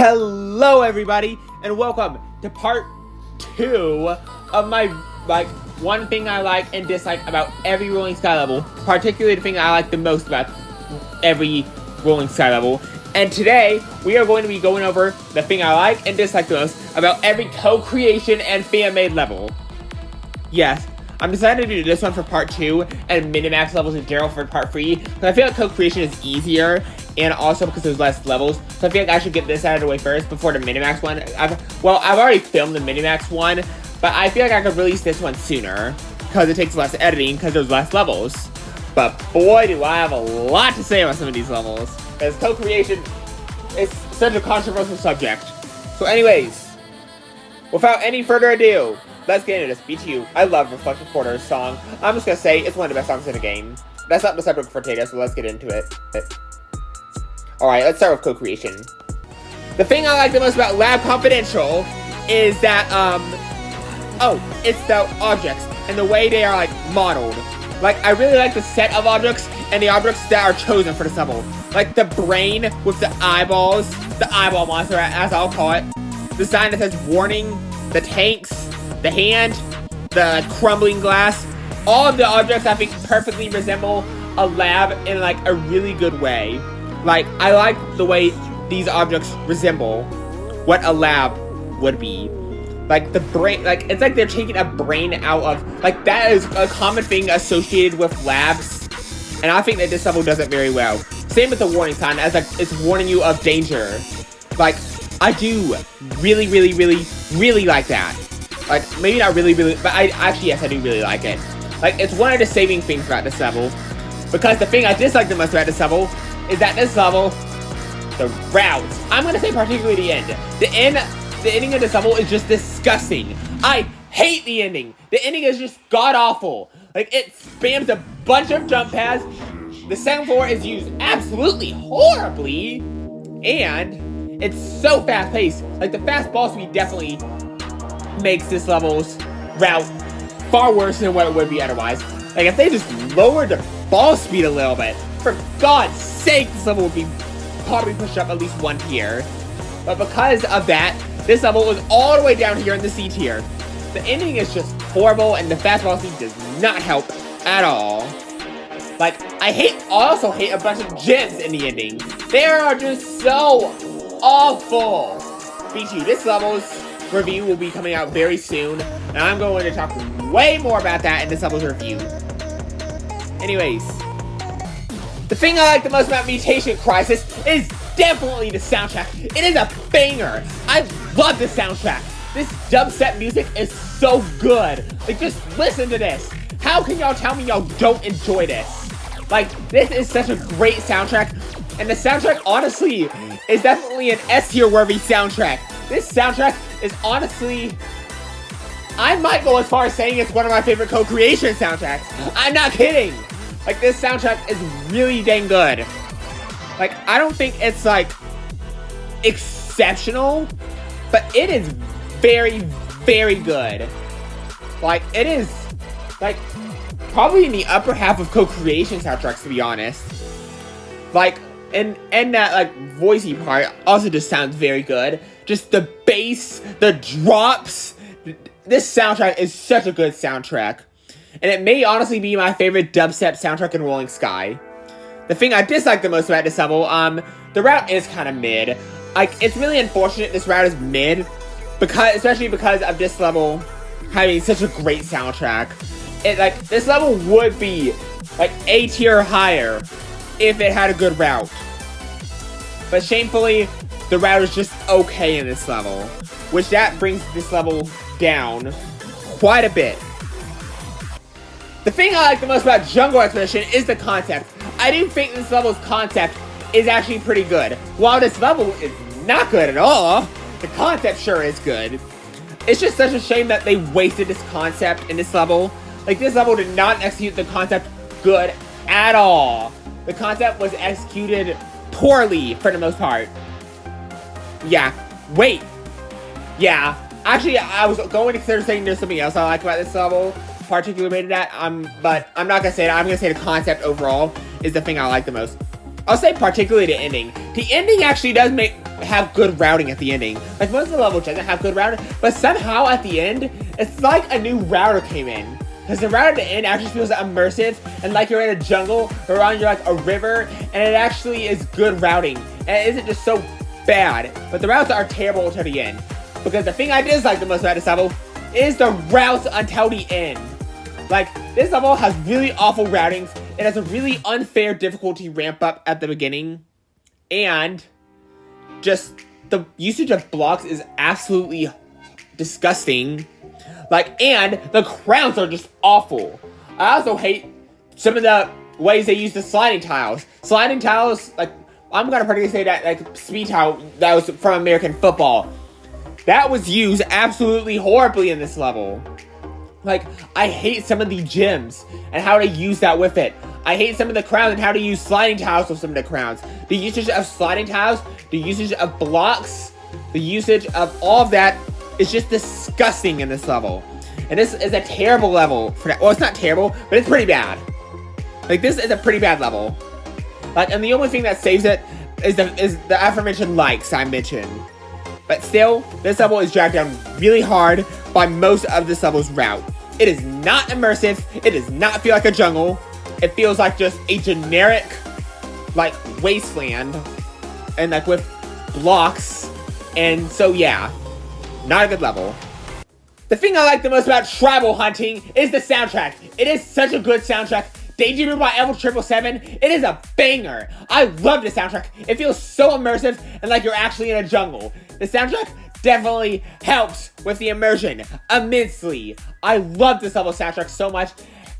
Hello everybody, and welcome to part 2 of my, one thing I like and dislike about every Rolling Sky level, particularly the thing I like the most about every Rolling Sky level. And today, we are going to be going over the thing I like and dislike the most about every co-creation and fan-made level. Yes, I'm deciding to do this one for part 2 and Minimax levels in general for part 3, because I feel like co-creation is easier, and also because there's less levels, so I feel like I should get this out of the way first before the Minimax one. I've already filmed the Minimax one, but I feel like I could release this one sooner, because it takes less editing, because there's less levels. But boy, do I have a lot to say about some of these levels, because co-creation is such a controversial subject. So anyways, without any further ado, let's get into this. BTU, I love Reflective Quarter's song. I'm just gonna say, it's one of the best songs in the game. That's not the subject for today, so let's get into it. Alright, let's start with co-creation. The thing I like the most about Lab Confidential is that, it's the objects and the way they are, modeled. I really like the set of objects and the objects that are chosen for this level. Like the brain with the eyeballs, the eyeball monster, as I'll call it. The sign that says warning, the tanks, the hand, the crumbling glass. All of the objects, I think, perfectly resemble a lab in, a really good way. I like the way these objects resemble what a lab would be. The brain, it's like they're taking a brain out of, that is a common thing associated with labs. And I think that this level does it very well. Same with the warning sign, as, it's warning you of danger. I do really, really, really, really like that. Maybe not really, really, but yes, I do really like it. It's one of the saving things about this level. Because the thing I dislike the most about this level is that this level, the routes, I'm gonna say particularly the end. The ending of this level is just disgusting. I hate the ending. The ending is just god-awful. It spams a bunch of jump pads. The second floor is used absolutely horribly. And it's so fast-paced. The fast ball speed definitely makes this level's route far worse than what it would be otherwise. If they just lowered the ball speed a little bit, for God's sake, this level would be probably pushed up at least 1 tier. But because of that, this level was all the way down here in the C tier. The ending is just horrible, and the fast ball speed does not help at all. I also hate a bunch of gems in the ending. They are just so awful. B2, this level's review will be coming out very soon, and I'm going to talk way more about that in this level's review. Anyways, the thing I like the most about Mutation Crisis is definitely the soundtrack. It is a banger. I love this soundtrack. This dubstep music is so good. Just listen to this. How can y'all tell me y'all don't enjoy this? This is such a great soundtrack, and the soundtrack, honestly, is definitely an S-tier worthy soundtrack. This soundtrack is honestly, I might go as far as saying it's one of my favorite co-creation soundtracks. I'm not kidding. This soundtrack is really dang good. I don't think it's, exceptional, but it is very, very good. It is, probably in the upper half of co-creation soundtracks, to be honest. And that, voicey part also just sounds very good. Just the bass, the drops. This soundtrack is such a good soundtrack. And it may honestly be my favorite dubstep soundtrack in Rolling Sky. The thing I dislike the most about this level, the route is kind of mid. It's really unfortunate this route is mid, especially because of this level having such a great soundtrack. This level would be, A tier higher if it had a good route. But shamefully, the route is just okay in this level, which that brings this level down quite a bit. The thing I like the most about Jungle Expedition is the concept. I do think this level's concept is actually pretty good. While this level is not good at all, the concept sure is good. It's just such a shame that they wasted this concept in this level. This level did not execute the concept good at all. The concept was executed poorly for the most part. Yeah, wait. Yeah, actually, I was going to consider saying there's something else I like about this level, particularly rated at, but I'm not gonna say that. I'm gonna say the concept overall is the thing I like the most. I'll say particularly the ending. The ending actually does make have good routing at the ending. Like, most of the level doesn't have good routing, but somehow at the end, it's like a new router came in. Because the router at the end actually feels immersive, and like you're in a jungle, around you're like a river, and it actually is good routing. And it isn't just so bad, but the routes are terrible until the end. Because the thing I dislike the most about this level is the routes until the end. Like, this level has really awful routings. It has a really unfair difficulty ramp up at the beginning. And just the usage of blocks is absolutely disgusting. Like, and the crowns are just awful. I also hate some of the ways they use the sliding tiles. Sliding tiles, like, I'm gonna particularly say that, like, speed tile that was from American football. That was used absolutely horribly in this level. Like, I hate some of the gems and how to use that with it. I hate some of the crowns and how to use sliding tiles with some of the crowns. The usage of sliding tiles, the usage of blocks, the usage of all of that is just disgusting in this level. And this is a terrible level for that. Well, it's not terrible, but it's pretty bad. Like, this is a pretty bad level. Like, and the only thing that saves it is the aforementioned likes I mentioned. But still, this level is dragged down really hard by most of this level's route. It is not immersive. It does not feel like a jungle. It feels like just a generic, like, wasteland. And, like, with blocks. And so, yeah. Not a good level. The thing I like the most about tribal hunting is the soundtrack. It is such a good soundtrack. Daydreamer by Elf 777, it is a banger. I love the soundtrack. It feels so immersive and like you're actually in a jungle. The soundtrack definitely helps with the immersion immensely. I love this level soundtrack so much.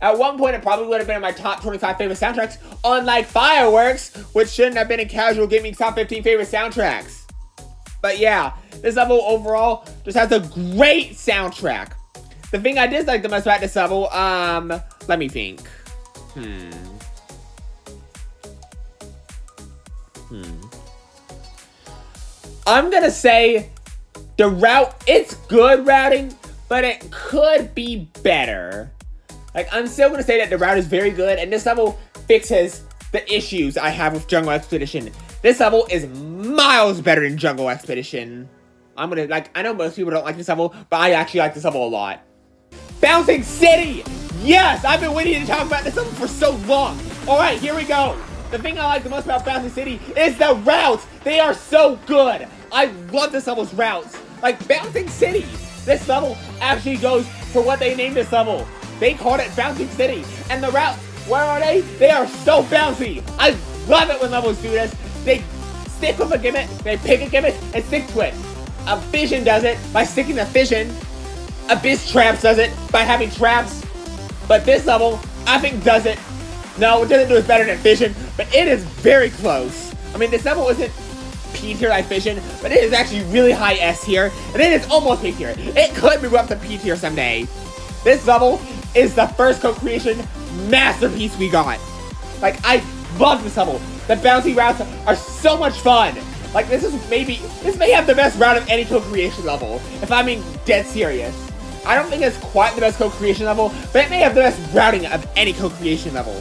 At one point, it probably would have been in my top 25 favorite soundtracks, unlike Fireworks, which shouldn't have been in Casual Gaming's top 15 favorite soundtracks. But yeah, this level overall just has a great soundtrack. The thing I dislike the most about this level, let me think. I'm gonna say the route, it's good routing, but it could be better. Like, I'm still gonna say that the route is very good, and this level fixes the issues I have with Jungle Expedition. This level is miles better than Jungle Expedition. I'm gonna, like, I know most people don't like this level, but I actually like this level a lot. Bouncing City! Yes! I've been waiting to talk about this level for so long. Alright, here we go. The thing I like the most about Bouncing City is the routes. They are so good. I love this level's routes. Like, Bouncing City. This level actually goes for what they named this level. They called it Bouncing City. And the routes, where are they? They are so bouncy. I love it when levels do this. They stick with a gimmick, they pick a gimmick, and stick to it. Fission does it by sticking to Fission. Abyss Traps does it by having traps. But this level, I think, does it. No, it doesn't do it better than Fission, but it is very close. I mean, this level isn't P tier like Fission, but it is actually really high S tier, and it is almost P tier. It could move up to P tier someday. This level is the first co-creation masterpiece we got. Like, I love this level. The bouncy routes are so much fun. Like, this may have the best route of any co-creation level, if I'm being dead serious. I don't think it's quite the best co-creation level, but it may have the best routing of any co-creation level.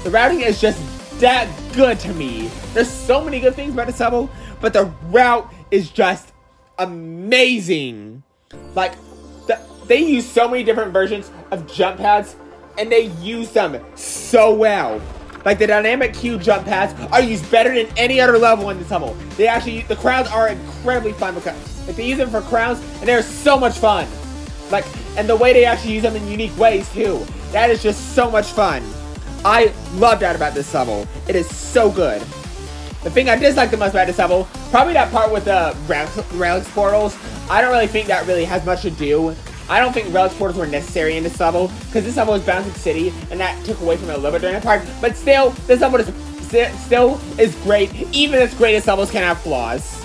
The routing is just that good to me. There's so many good things about this level, but the route is just amazing. Like, they use so many different versions of jump pads, and they use them so well. Like, the dynamic Q jump pads are used better than any other level in this level. The crowns are incredibly fun because, like, they use them for crowns, and they're so much fun. Like, and the way they actually use them in unique ways, too. That is just so much fun. I love that about this level. It is so good. The thing I dislike the most about this level, probably that part with the relics portals. I don't really think that really has much to do. I don't think relics portals were necessary in this level, because this level is Bouncing City, and that took away from it a little bit during the part. But still, this level is great. Even its greatest levels can have flaws.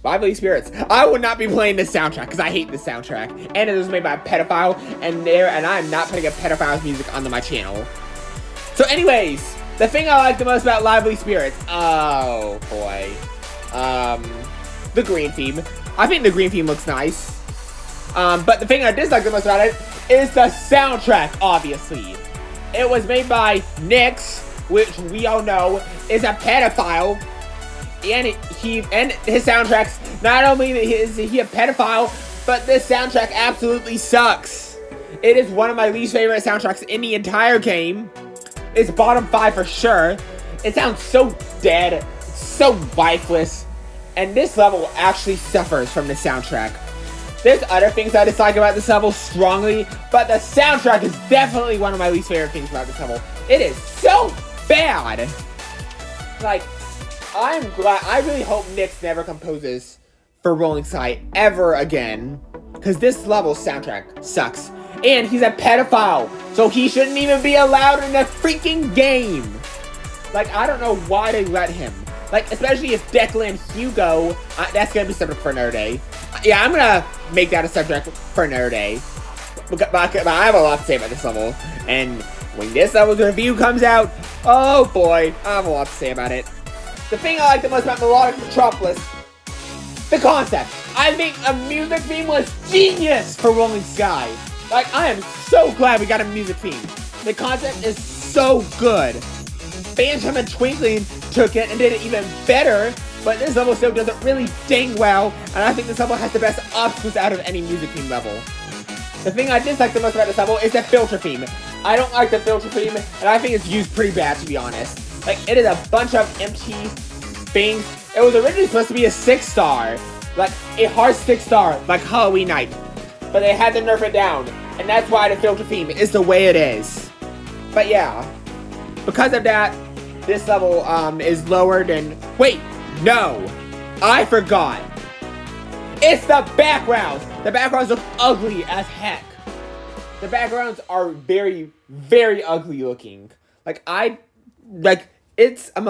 Lively Spirits. I would not be playing this soundtrack, because I hate this soundtrack. And it was made by a pedophile, and I am not putting a pedophile's music onto my channel. So anyways, the thing I like the most about Lively Spirits, oh boy, the green theme. I think the green theme looks nice. But the thing I dislike the most about it is the soundtrack, obviously. It was made by Nyx, which we all know is a pedophile. and his soundtracks, not only is he a pedophile, but this soundtrack absolutely sucks. It is one of my least favorite soundtracks in the entire game. It's bottom 5 for sure. It sounds so dead, so lifeless, and this level actually suffers from the soundtrack. There's other things I dislike about this level strongly, but the soundtrack is definitely one of my least favorite things about this level. It is so bad. Like, I'm glad. I really hope Nyx never composes for Rolling Sky ever again, because this level's soundtrack sucks. And he's a pedophile, so he shouldn't even be allowed in the freaking game. Like, I don't know why they let him. Like, especially if Declan Hugo, that's gonna be subject for another day. Yeah, I'm gonna make that a subject for another day. But I have a lot to say about this level, and when this level's review comes out, oh boy, I have a lot to say about it. The thing I like the most about Melodic Metropolis, the concept. I think a music theme was genius for Rolling Sky. Like, I am so glad we got a music theme. The concept is so good. Phantom and Twinkling took it and did it even better, but this level still does it really dang well, and I think this level has the best obstacles out of any music theme level. The thing I dislike the most about this level is the filter theme. I don't like the filter theme, and I think it's used pretty bad, to be honest. Like, it is a bunch of empty things. It was originally supposed to be a 6-star, like a hard 6-star, like Halloween Night, but they had to nerf it down, and that's why the filter theme is the way it is. But yeah, because of that, this level is lower than... Wait, no, I forgot. It's the backgrounds. The backgrounds look ugly as heck. The backgrounds are very, very ugly looking. It's a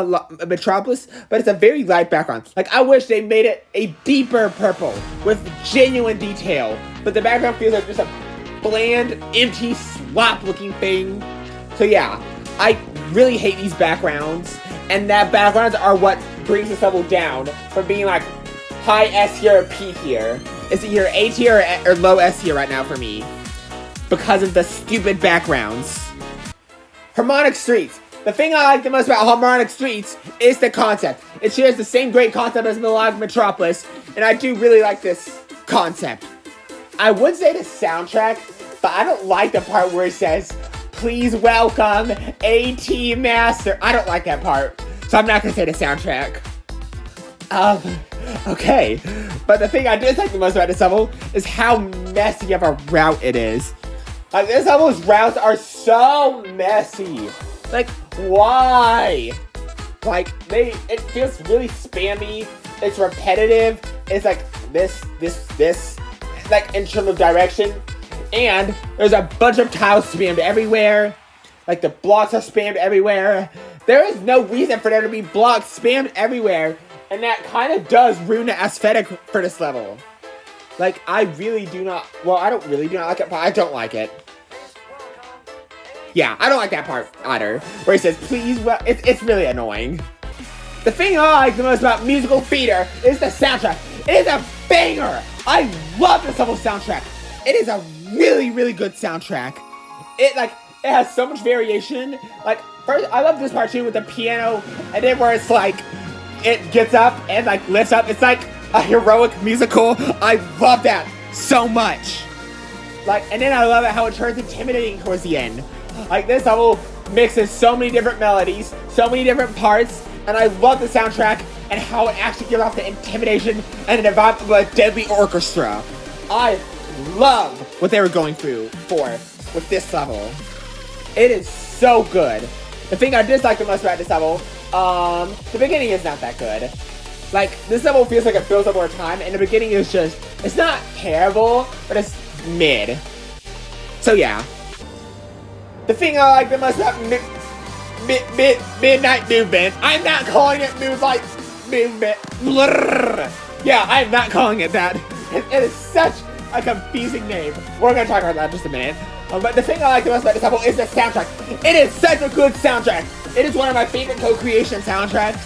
Metropolis, but it's a very light background. Like, I wish they made it a deeper purple with genuine detail. But the background feels like just a bland, empty, slop-looking thing. So yeah, I really hate these backgrounds. And that backgrounds are what brings this level down from being like high S tier or P tier. It's either A tier or low S tier right now for me, because of the stupid backgrounds. Harmonic Streets. The thing I like the most about Harmonic Streets is the concept. It shares the same great concept as Melodic Metropolis, and I do really like this concept. I would say the soundtrack, but I don't like the part where it says, "Please welcome AT Master." I don't like that part, so I'm not gonna say the soundtrack. Okay. But the thing I dislike the most about this level is how messy of a route it is. Like, this level's routes are so messy. Like, why? Like, it feels really spammy. It's repetitive. It's like this, like, in terms of direction. And there's a bunch of tiles spammed everywhere. Like, the blocks are spammed everywhere. There is no reason for there to be blocks spammed everywhere. And that kind of does ruin the aesthetic for this level. Like, I really do not... Well, I don't really do not like it, but I don't like it. Yeah, I don't like that part either. Where he says, "Please," well, it's really annoying. The thing I like the most about Musical Theater is the soundtrack. It is a banger! I love this level's soundtrack. It is a really, really good soundtrack. It has so much variation. Like, first, I love this part too with the piano, and then where it's like, it gets up and like lifts up. It's like a heroic musical. I love that so much. Like, and then I love it how it turns intimidating towards the end. Like, this level mixes so many different melodies, so many different parts, and I love the soundtrack and how it actually gives off the intimidation and the vibe of a deadly orchestra. I love what they were going through with this level. It is so good. The thing I dislike the most about this level, the beginning is not that good. Like, this level feels like it builds up over time, and the beginning is just, it's not terrible, but it's mid. So yeah. The thing I like the most about Midnight Movement, I'm not calling it Moonlight Movement. Blurr. Yeah, I'm not calling it that. It is such a confusing name. We're gonna talk about that in just a minute. But the thing I like the most about this level is the soundtrack. It is such a good soundtrack. It is one of my favorite co-creation soundtracks.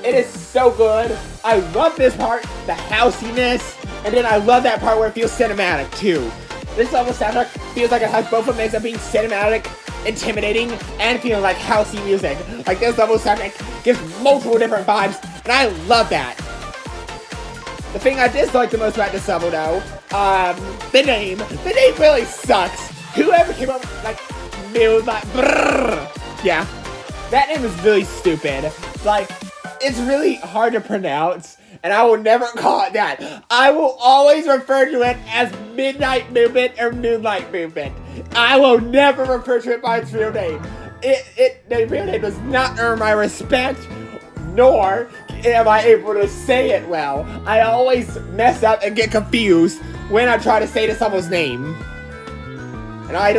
It is so good. I love this part, the housiness, and then I love that part where it feels cinematic too. This level soundtrack feels like it has both a mix of being cinematic, intimidating, and feeling like housey music. Like, this level soundtrack gives multiple different vibes, and I love that. The thing I dislike the most about this level, though, the name. The name really sucks. Whoever came up with, like, Moonlight, yeah, that name is really stupid. Like, it's really hard to pronounce, and I will never call it that. I will always refer to it as Midnight Movement or Moonlight Movement. I will never refer to it by its real name. The real name does not earn my respect, nor am I able to say it well. I always mess up and get confused when I try to say this level's name. And I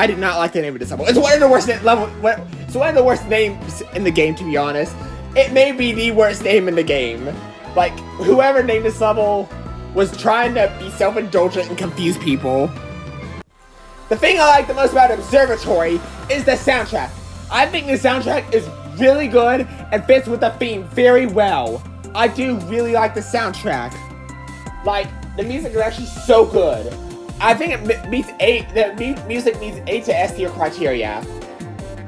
did not like the name of this level. It's one of the worst it's one of the worst names in the game, to be honest. It may be the worst name in the game. Like, whoever named this level was trying to be self-indulgent and confuse people. The thing I like the most about Observatory is the soundtrack. I think the soundtrack is really good and fits with the theme very well. I do really like the soundtrack. Like, the music is actually so good. I think it meets the music meets A to S tier criteria.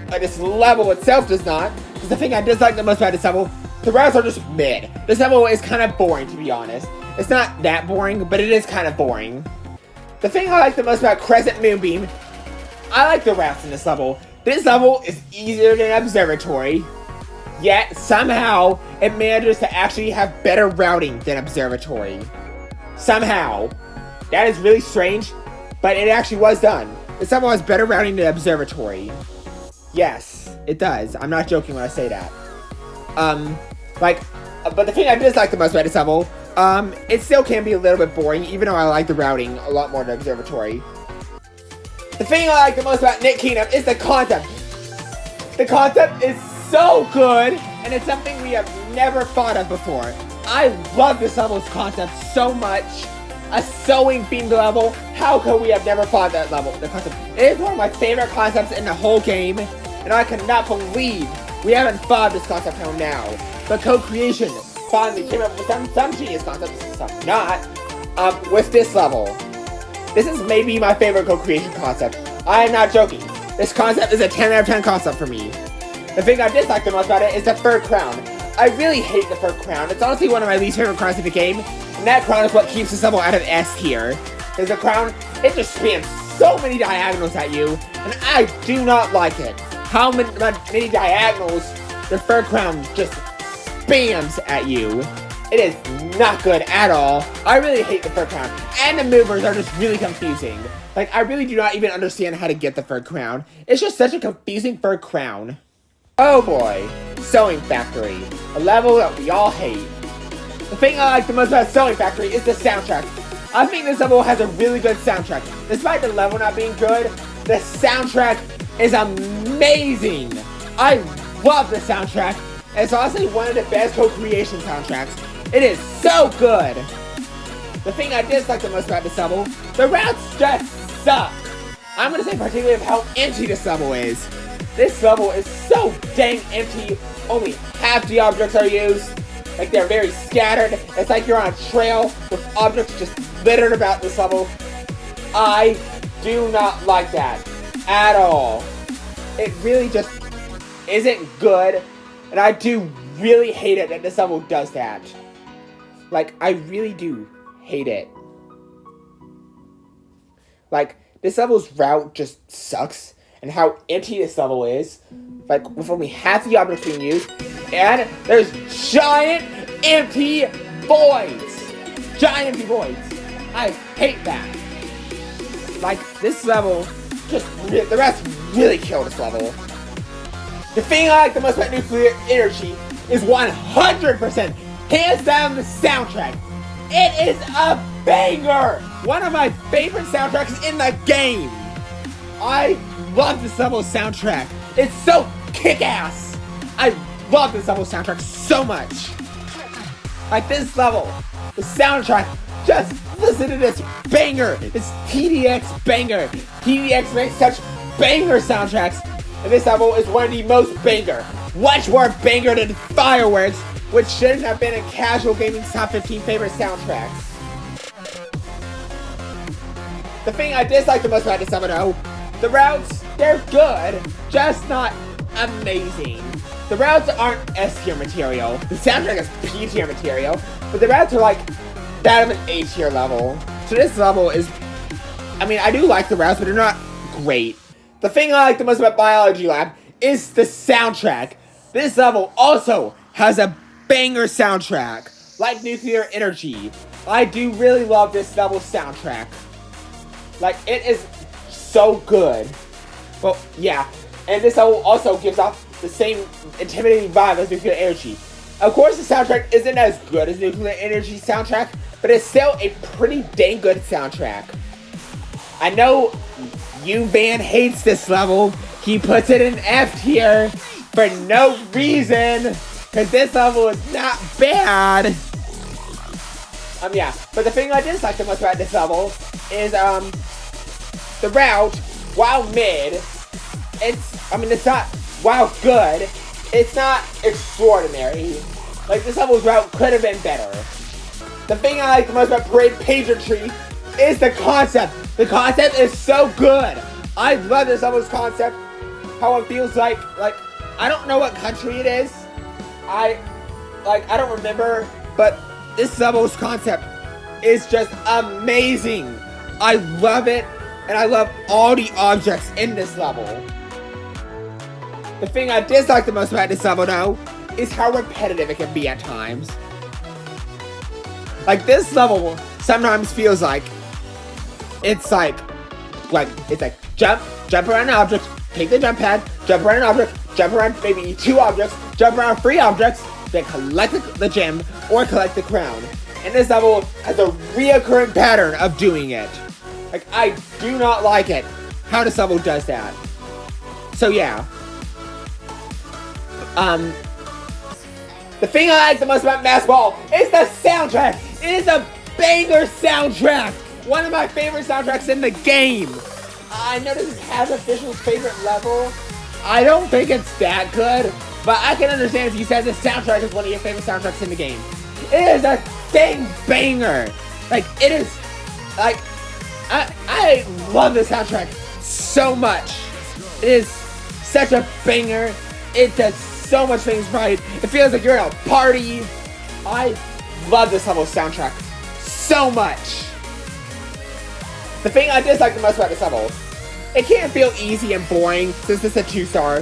But this level itself does not. Because the thing I dislike the most about this level, the routes are just mid. This level is kind of boring, to be honest. It's not that boring, but it is kind of boring. The thing I like the most about Crescent Moonbeam, I like the routes in this level. This level is easier than Observatory, yet somehow it manages to actually have better routing than Observatory. Somehow. That is really strange, but it actually was done. This level has better routing than Observatory. Yes, it does. I'm not joking when I say that. But the thing I dislike the most about this level, it still can be a little bit boring, even though I like the routing a lot more than Observatory. The thing I like the most about Nick Kingdom is the concept. The concept is so good, and it's something we have never thought of before. I love this level's concept so much. A sewing themed level. How could we have never thought that level? The concept. It is one of my favorite concepts in the whole game, and I cannot believe we haven't thought of this concept until now. But co-creation finally came up with some genius concepts, some not, with this level. This is maybe my favorite co-creation concept. I am not joking. This concept is a 10 out of 10 concept for me. The thing I dislike the most about it is the third crown. I really hate the third crown. It's honestly one of my least favorite crowns in the game. And that crown is what keeps this level out of S tier. Because the crown, it just spams so many diagonals at you. And I do not like it. How many diagonals the third crown just spams at you. It is not good at all. I really hate the third crown. And the movers are just really confusing. Like, I really do not even understand how to get the third crown. It's just such a confusing third crown. Oh boy. Sewing Factory. A level that we all hate. The thing I like the most about Sewing Factory is the soundtrack. I think this level has a really good soundtrack. Despite the level not being good, the soundtrack is amazing. I love the soundtrack. It's honestly one of the best co-creation soundtracks. It is so good. The thing I dislike the most about this level, the routes just suck. I'm gonna say particularly of how empty this level is. This level is so dang empty. Only half the objects are used. Like, they're very scattered. It's like you're on a trail with objects just littered about this level. I do not like that at all. It really just isn't good. And I do really hate it that this level does that. Like, I really do hate it. Like, this level's route just sucks. And how empty this level is. Like, with only half the objects being used. And there's giant empty voids. Giant empty voids. I hate that. Like, this level just, the rest really kill this level. The thing I like the most about Nuclear Energy is 100% hands down the soundtrack. It is a banger. One of my favorite soundtracks in the game. I love this level's soundtrack. It's so kick-ass. I love this level's soundtrack so much. Like, this level, the soundtrack, just listen to this banger. This TDX banger. TDX makes such banger soundtracks. And this level is one of the most banger. Much more banger than Fireworks, which shouldn't have been in Casual Gaming's top 15 favorite soundtracks. The thing I dislike the most about this level, though, the routes, they're good, just not amazing. the routes aren't S tier material. The soundtrack is P tier material, but the routes are like that of an A tier level. So this level is, I mean, I do like the routes, but they're not great. The thing I like the most about Biology Lab is the soundtrack. This level also has a banger soundtrack, like Nuclear Energy. I do really love this level's soundtrack. Like, it is so good. Well, yeah, and this level also gives off the same intimidating vibe as Nuclear Energy. Of course, the soundtrack isn't as good as Nuclear Energy's soundtrack, but it's still a pretty dang good soundtrack. I know Van hates this level. He puts it in F tier for no reason, because this level is not bad. Yeah, but the thing I dislike the most about this level is, the route, while mid, it's not, while good, it's not extraordinary. Like, this level's route could have been better. The thing I like the most about Parade Pager Tree is the concept. The concept is so good. I love this level's concept. How it feels like, I don't know what country it is. I don't remember, but this level's concept is just amazing. I love it, and I love all the objects in this level. The thing I dislike the most about this level, though, is how repetitive it can be at times. Like, this level sometimes feels like it's like jump around an object, take the jump pad, jump around an object, jump around maybe 2 objects, jump around 3 objects, then collect the gem or collect the crown. And this level has a reoccurring pattern of doing it. Like, I do not like it, how this level does that. So yeah. The thing I like the most about Mass Ball is the soundtrack. It is a banger soundtrack. One of my favorite soundtracks in the game. I know this is HasOfficial's favorite level. I don't think it's that good, but I can understand if you said the soundtrack is one of your favorite soundtracks in the game. It is a dang banger. Like, it is, like, I love this soundtrack so much. It is such a banger. It does so much things right. It feels like you're at a party. I love this level's soundtrack so much. The thing I dislike the most about this level, it can feel easy and boring since it's a 2-star,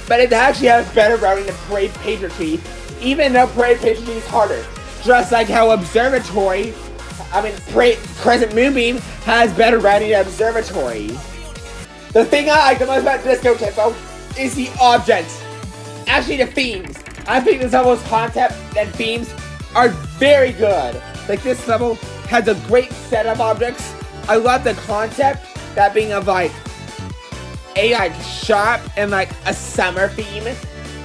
but it actually has better routing than Parade Pager Tree, even though Parade Pager Tree is harder. Just like how Crescent Moonbeam has better routing than Observatory. The thing I like the most about Disco Tempo is the objects. Actually, the themes. I think this level's concept and themes are very good. Like, this level has a great set of objects. I love the concept, that being of a shop and a summer theme.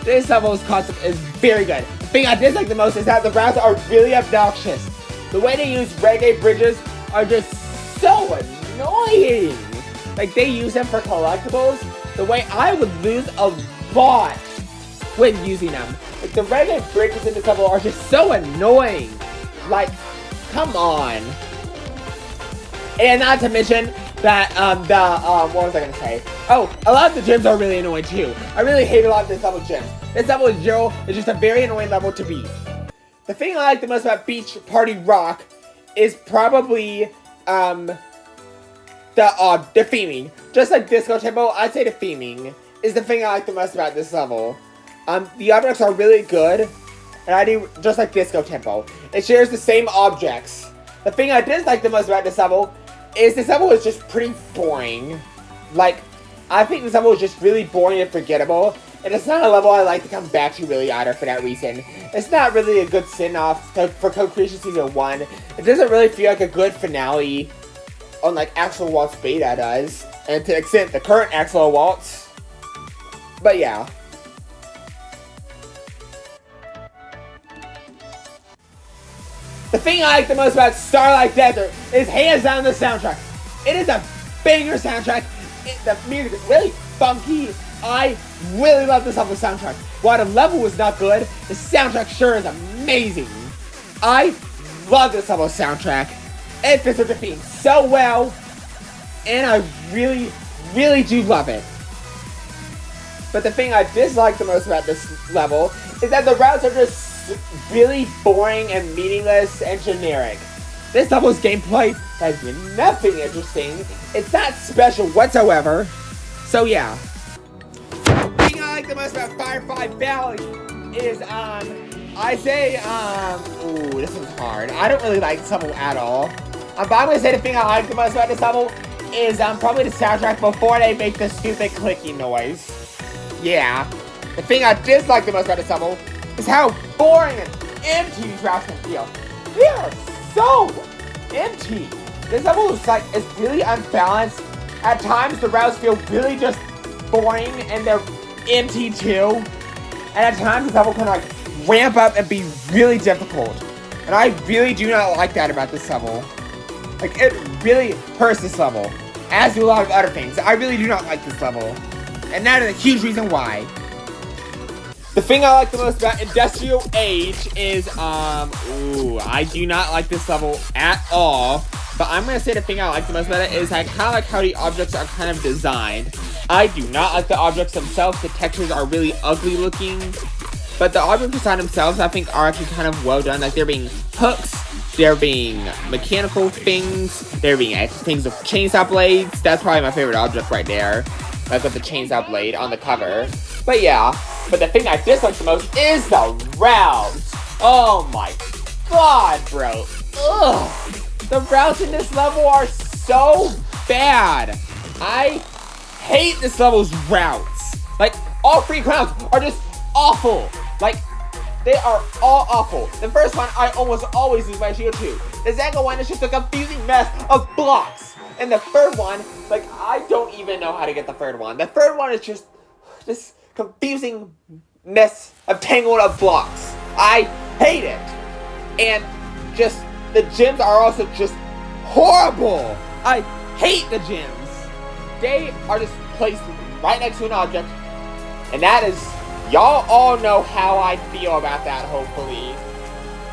This level's concept is very good. The thing I dislike the most is that the routes are really obnoxious. The way they use reggae bridges are just so annoying. Like, they use them for collectibles the way I would lose a lot when using them. Like, the reggae bridges in this level are just so annoying. Like, come on. And not to mention that, what was I gonna say? Oh, a lot of the gyms are really annoying too. I really hate a lot of this level gyms. This level in general is just a very annoying level to beat. The thing I like the most about Beach Party Rock is probably, the theming. Just like Disco Tempo, I'd say the theming is the thing I like the most about this level. The objects are really good, and I do just like Disco Tempo. It shares the same objects. The thing I dislike the most about this level is just pretty boring. Like, I think this level is just really boring and forgettable, and it's not a level I like to come back to really either for that reason. It's not really a good send-off for Co-Creation Season 1. It doesn't really feel like a good finale on Axel Waltz Beta does, and to an extent the current Axel Waltz. But yeah. The thing I like the most about Starlight Desert is hands down the soundtrack. It is a banger soundtrack. The music is really funky. I really love this level soundtrack. While the level was not good, the soundtrack sure is amazing. I love this level soundtrack. It fits with the theme so well, and I really, really do love it. But the thing I dislike the most about this level is that the routes are just really boring and meaningless and generic. This level's gameplay has been nothing interesting. It's not special whatsoever. So yeah. The thing I like the most about Firefly Valley is, I say, ooh, this one's hard. I don't really like this level at all. But I'm gonna say the thing I like the most about this level is, probably the soundtrack before they make the stupid clicking noise. Yeah. The thing I dislike the most about this level is how boring and empty these routes can feel. They are so empty. This level is really unbalanced. At times, the routes feel really just boring and they're empty too. And at times, this level can ramp up and be really difficult. And I really do not like that about this level. It really hurts this level. As do a lot of other things. I really do not like this level. And that is a huge reason why. The thing I like the most about Industrial Age is, I do not like this level at all. But I'm going to say the thing I like the most about it is I kind of like how the objects are kind of designed. I do not like the objects themselves. The textures are really ugly looking. But the object design themselves, I think, are actually kind of well done. They're being hooks, they're being mechanical things, they're being things with chainsaw blades. That's probably my favorite object right there. With the chainsaw blade on the cover. But yeah, but the thing I dislike the most is the routes. Oh my god, bro. Ugh. The routes in this level are so bad. I hate this level's routes. All 3 crowns are just awful. They are all awful. The first one, I almost always lose my shield to. The second one is just a confusing mess of blocks. And the third one, I don't even know how to get the third one. The third one is just this confusing mess of tangled up blocks. I hate it. And just, the gyms are also just horrible. I hate the gyms. They are just placed right next to an object. And that is... Y'all all know how I feel about that, hopefully.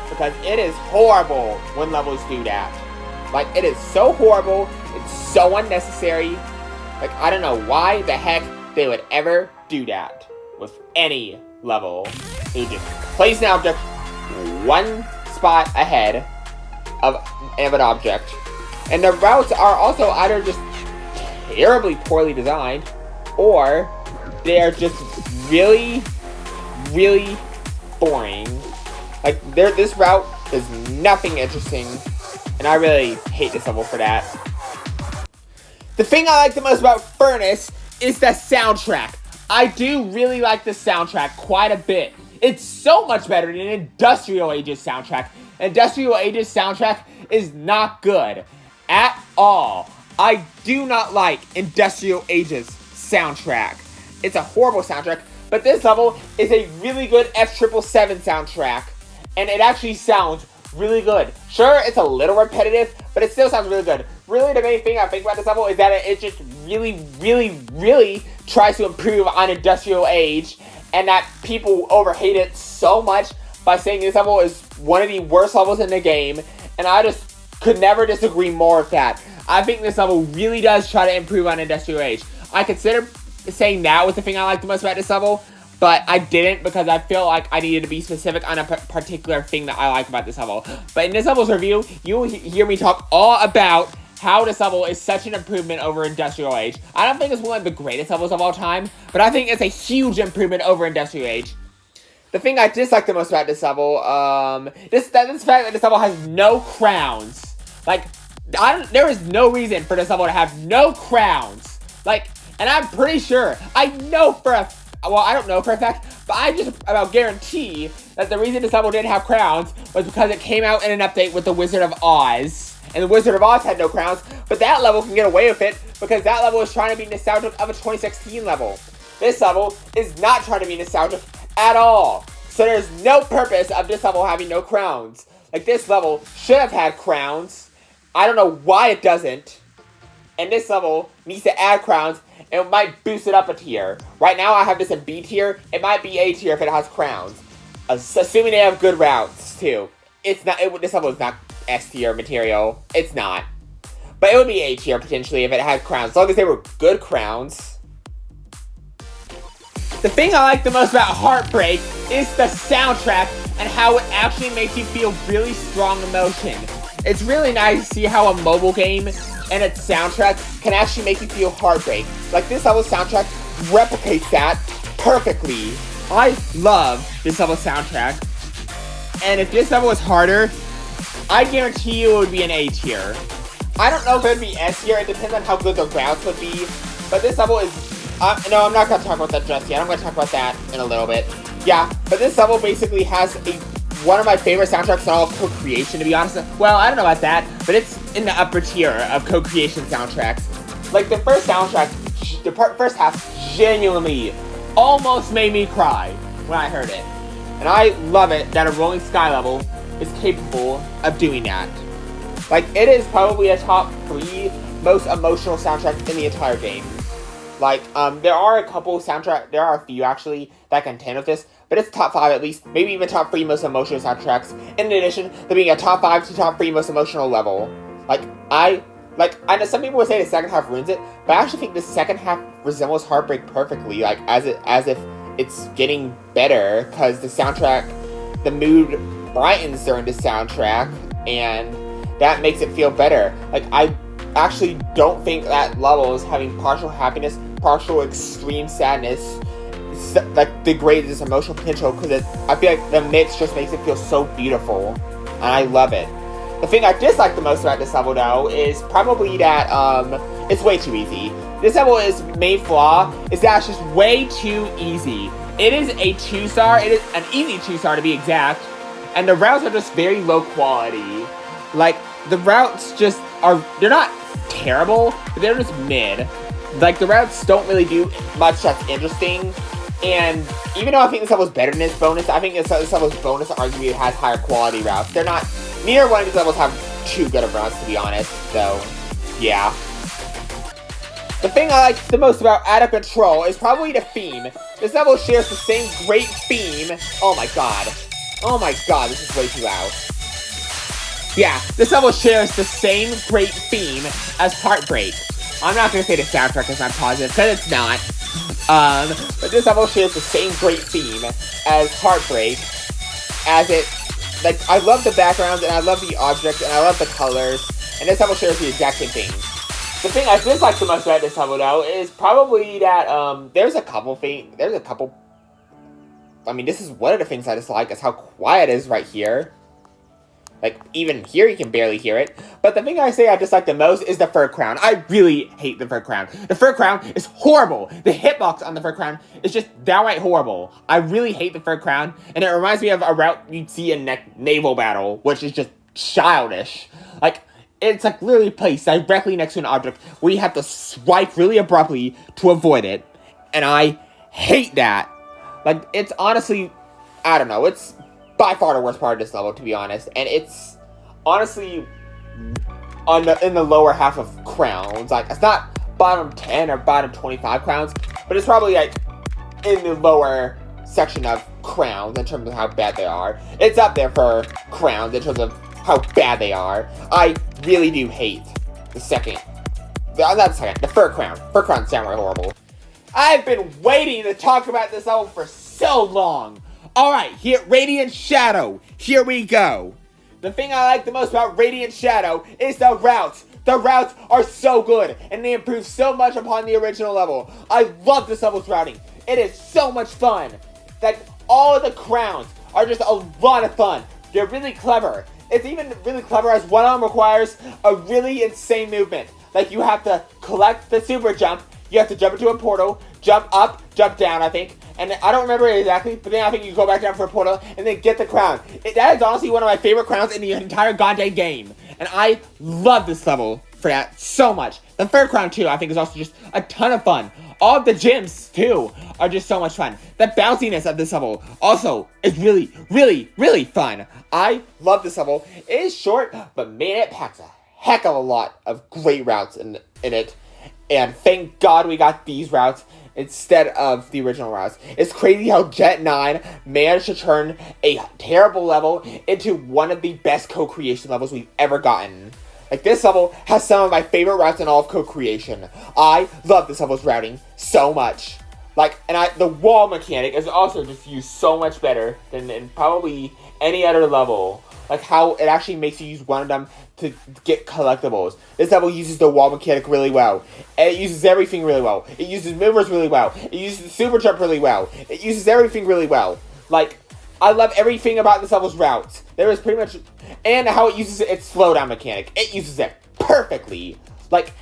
Because it is horrible when levels do that. It is so horrible. It's so unnecessary. I don't know why the heck they would ever do that with any level. They would just place an object one spot ahead of an object. And the routes are also either just terribly poorly designed, or they are just really, really boring. This route is nothing interesting, and I really hate this level for that. The thing I like the most about Furnace is the soundtrack. I do really like the soundtrack quite a bit. It's so much better than Industrial Age's soundtrack. Industrial Age's soundtrack is not good at all. I do not like Industrial Age's soundtrack. It's a horrible soundtrack, but this level is a really good F777 soundtrack, and it actually sounds really good. Sure, it's a little repetitive, but it still sounds really good. Really, the main thing I think about this level is that it just really, really, really tries to improve on Industrial Age, and that people overhate it so much by saying this level is one of the worst levels in the game, and I just could never disagree more with that. I think this level really does try to improve on Industrial Age. I consider saying that was the thing I like the most about this level, but I didn't because I feel like I needed to be specific on a particular thing that I like about this level. But in this level's review, you will hear me talk all about how this level is such an improvement over Industrial Age. I don't think it's one of the greatest levels of all time, but I think it's a huge improvement over Industrial Age. The thing I dislike the most about this level, this fact that this level has no crowns. There is no reason for this level to have no crowns. And I'm pretty sure, I don't know for a fact, but I just about guarantee that the reason this level didn't have crowns was because it came out in an update with the Wizard of Oz. And the Wizard of Oz had no crowns, but that level can get away with it because that level is trying to be nostalgic of a 2016 level. This level is not trying to be nostalgic at all. So there's no purpose of this level having no crowns. This level should have had crowns. I don't know why it doesn't. And this level needs to add crowns, and it might boost it up a tier. Right now I have this in B tier. It might be A tier if it has crowns. Assuming they have good routes, too. This level is not S tier material. It's not. But it would be A tier, potentially, if it had crowns. As long as they were good crowns. The thing I like the most about Heartbreak is the soundtrack and how it actually makes you feel really strong emotion. It's really nice to see how a mobile game and its soundtrack can actually make you feel heartbreak. Like this level's soundtrack replicates that perfectly. I love this level's soundtrack. And if this level was harder, I guarantee you it would be an A tier. I don't know if it would be S tier, it depends on how good the routes would be. But this level is... no, I'm not going to talk about that just yet. I'm going to talk about that in a little bit. Yeah, but this level basically has one of my favorite soundtracks in all of co-creation, to be honest. Well, I don't know about that, but it's in the upper tier of co-creation soundtracks. Like, the first soundtrack, the first half, genuinely almost made me cry when I heard it. And I love it that a Rolling Sky level is capable of doing that. Like, it is probably a top 3 most emotional soundtrack in the entire game. Like, there are a few actually that contend with this, but it's top 5 at least, maybe even top 3 most emotional soundtracks, in addition to being a top 5 to top 3 most emotional level. I know some people would say the second half ruins it, but I actually think the second half resembles Heartbreak perfectly, like, as if it's getting better, because the soundtrack, the mood brightens during the soundtrack, and that makes it feel better. Like, I actually don't think that level is having partial happiness, partial extreme sadness, like, degrades its emotional potential, because I feel like the mix just makes it feel so beautiful, and I love it. The thing I dislike the most about this level, though, is probably that, it's way too easy. This level's main flaw is that it's just way too easy. It is a 2-star, it is an easy 2-star to be exact, and the routes are just very low quality. Like, the routes just are, they're not terrible, but they're just mid. Like, the routes don't really do much that's interesting, and even though I think this level's better than its bonus, I think this level's bonus arguably has higher quality routes. They're not, neither one of these levels have too good of routes, to be honest, so, yeah. The thing I like the most about Out of Control is probably the theme. This level shares the same great theme. Oh my god, this is way too loud. Yeah, this level shares the same great theme as Heartbreak. I'm not going to say the soundtrack is not positive, because it's not. But this level shares the same great theme as Heartbreak, as it, like, I love the backgrounds, and I love the objects, and I love the colors, and this level shares the exact same thing. The thing I dislike the most about this level, though, is probably that, there's a couple, I mean, this is one of the things I dislike, is how quiet it is right here. Like, even here you can barely hear it. But the thing I say I dislike the most is the fur crown. I really hate the fur crown. The fur crown is horrible. The hitbox on the fur crown is just downright horrible. I really hate the fur crown. And it reminds me of a route you'd see in Naval Battle, which is just childish. Like, it's like literally placed directly next to an object where you have to swipe really abruptly to avoid it. And I hate that. Like, it's honestly, I don't know, it's by far the worst part of this level, to be honest, and it's honestly in the lower half of crowns. Like, it's not bottom 10 or bottom 25 crowns, but it's probably like in the lower section of crowns in terms of how bad they are. It's up there for crowns in terms of how bad they are. I really do hate the fur crown. Fur crown's downright horrible. I've been waiting to talk about this level for so long. Alright, here, Radiant Shadow. Here we go. The thing I like the most about Radiant Shadow is the routes. The routes are so good, and they improve so much upon the original level. I love this level's routing. It is so much fun. Like, all of the crowns are just a lot of fun. They're really clever. It's even really clever as one of them requires a really insane movement. Like, you have to collect the super jump, you have to jump into a portal, jump up, jump down, I think. And I don't remember it exactly, but then I think you go back down for a portal and then get the crown. That is honestly one of my favorite crowns in the entire goddamn game. And I love this level for that so much. The third crown, too, I think is also just a ton of fun. All of the gyms, too, are just so much fun. The bounciness of this level also is really, really, really fun. I love this level. It is short, but man, it packs a heck of a lot of great routes in it. And thank God we got these routes instead of the original routes. It's crazy how Jet 9 managed to turn a terrible level into one of the best co-creation levels we've ever gotten. Like, this level has some of my favorite routes in all of co-creation. I love this level's routing so much. Like, and the wall mechanic is also just used so much better than in probably any other level. Like how it actually makes you use one of them to get collectibles. This level uses the wall mechanic really well. And it uses everything really well. It uses movers really well. It uses the super jump really well. It uses everything really well. Like, I love everything about this level's routes. There is pretty much... And how it uses its slowdown mechanic. It uses it perfectly. Like,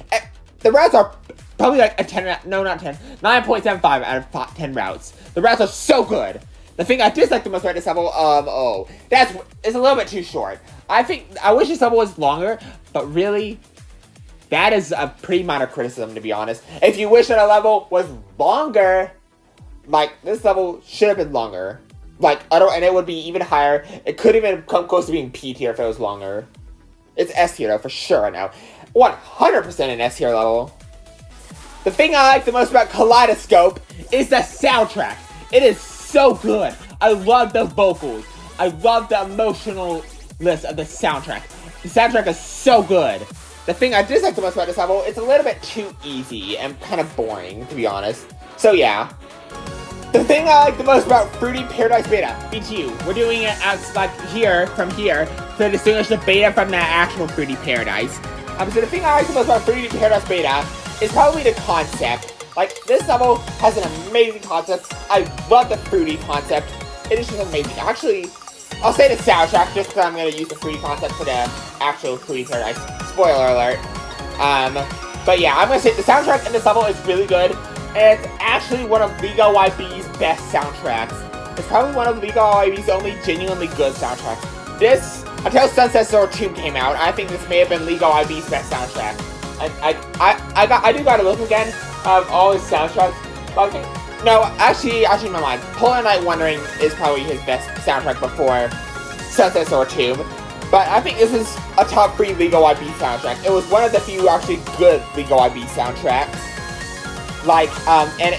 the routes are probably like a 10... No, not 10. 9.75 out of 10 routes. The routes are so good. The thing I dislike the most about this level, it's a little bit too short. I wish this level was longer, but really, that is a pretty minor criticism, to be honest. If you wish that a level was longer, like, this level should have been longer. Like, and it would be even higher. It could even come close to being P tier if it was longer. It's S tier, though, for sure right now. 100% an S tier level. The thing I like the most about Kaleidoscope is the soundtrack. It is so good. I love the vocals. I love the emotionalness of the soundtrack. The soundtrack is so good. The thing I dislike the most about this level, it's a little bit too easy and kind of boring, to be honest. So yeah. The thing I like the most about Fruity Paradise Beta, BTU, we're doing it as like from here, to distinguish the beta from the actual Fruity Paradise. So the thing I like the most about Fruity Paradise Beta is probably the concept. Like, this level has an amazing concept. I love the fruity concept. It is just amazing. Actually, I'll say the soundtrack just because I'm going to use the fruity concept for the actual Fruity Paradise. Spoiler alert. But yeah, I'm going to say the soundtrack in this level is really good. And it's actually one of Legal YB's best soundtracks. It's probably one of Legal YB's only genuinely good soundtracks. This, until Sunset Sword 2 came out, I think this may have been Legal YB's best soundtrack. I do gotta look again of all his soundtracks. But I think, no, actually, my mind. Polar Night Wandering is probably his best soundtrack before Sunset Sword 2. But I think this is a top 3 Legal YB soundtrack. It was one of the few actually good Legal YB soundtracks. Like, and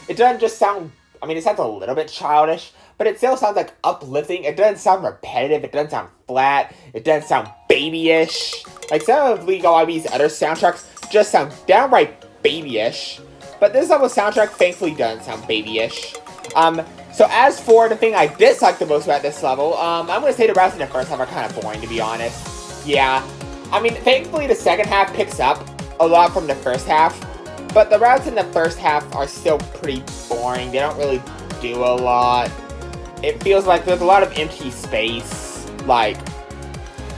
it doesn't just sound, I mean, it sounds a little bit childish, but it still sounds like uplifting. It doesn't sound repetitive. It doesn't sound flat. It doesn't sound babyish. Like, some of Legal YB's other soundtracks just sound downright babyish. But this level soundtrack thankfully doesn't sound babyish. So as for the thing I dislike the most about this level, I'm gonna say the routes in the first half are kind of boring, to be honest. Yeah. I mean, thankfully the second half picks up a lot from the first half. But the routes in the first half are still pretty boring. They don't really do a lot. It feels like there's a lot of empty space. Like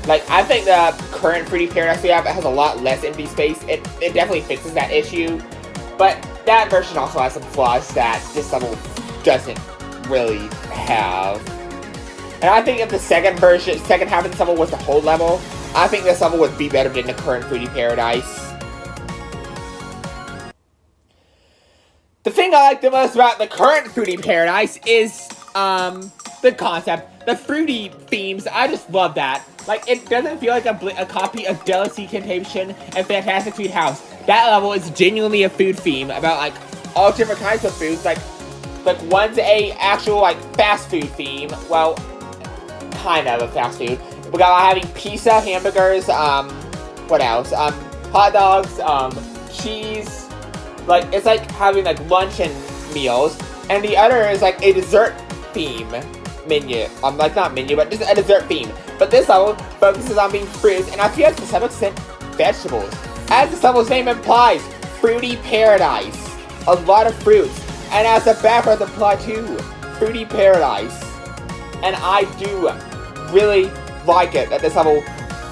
I think the current Fruity Paradise we have has a lot less empty space. It definitely fixes that issue. But that version also has some flaws that this level doesn't really have. And I think if the second half of this level was the whole level, I think this level would be better than the current Fruity Paradise. The thing I like the most about the current Fruity Paradise is, the concept. The fruity themes, I just love that. Like, it doesn't feel like a copy of Delicacy Temptation and Fantastic Food House. That level is genuinely a food theme about, like, all different kinds of foods. Like one's a actual, like, fast food theme. Well, kind of a fast food. We got having pizza, hamburgers, what else? Hot dogs, cheese. Like, it's like having, like, lunch and meals. And the other is, like, a dessert theme menu. Like, not menu, but just a dessert theme. But this level focuses on being fruits, and I feel like to some extent, vegetables. As this level's name implies, Fruity Paradise. A lot of fruits. And as the background imply too, Fruity Paradise. And I do really like it that this level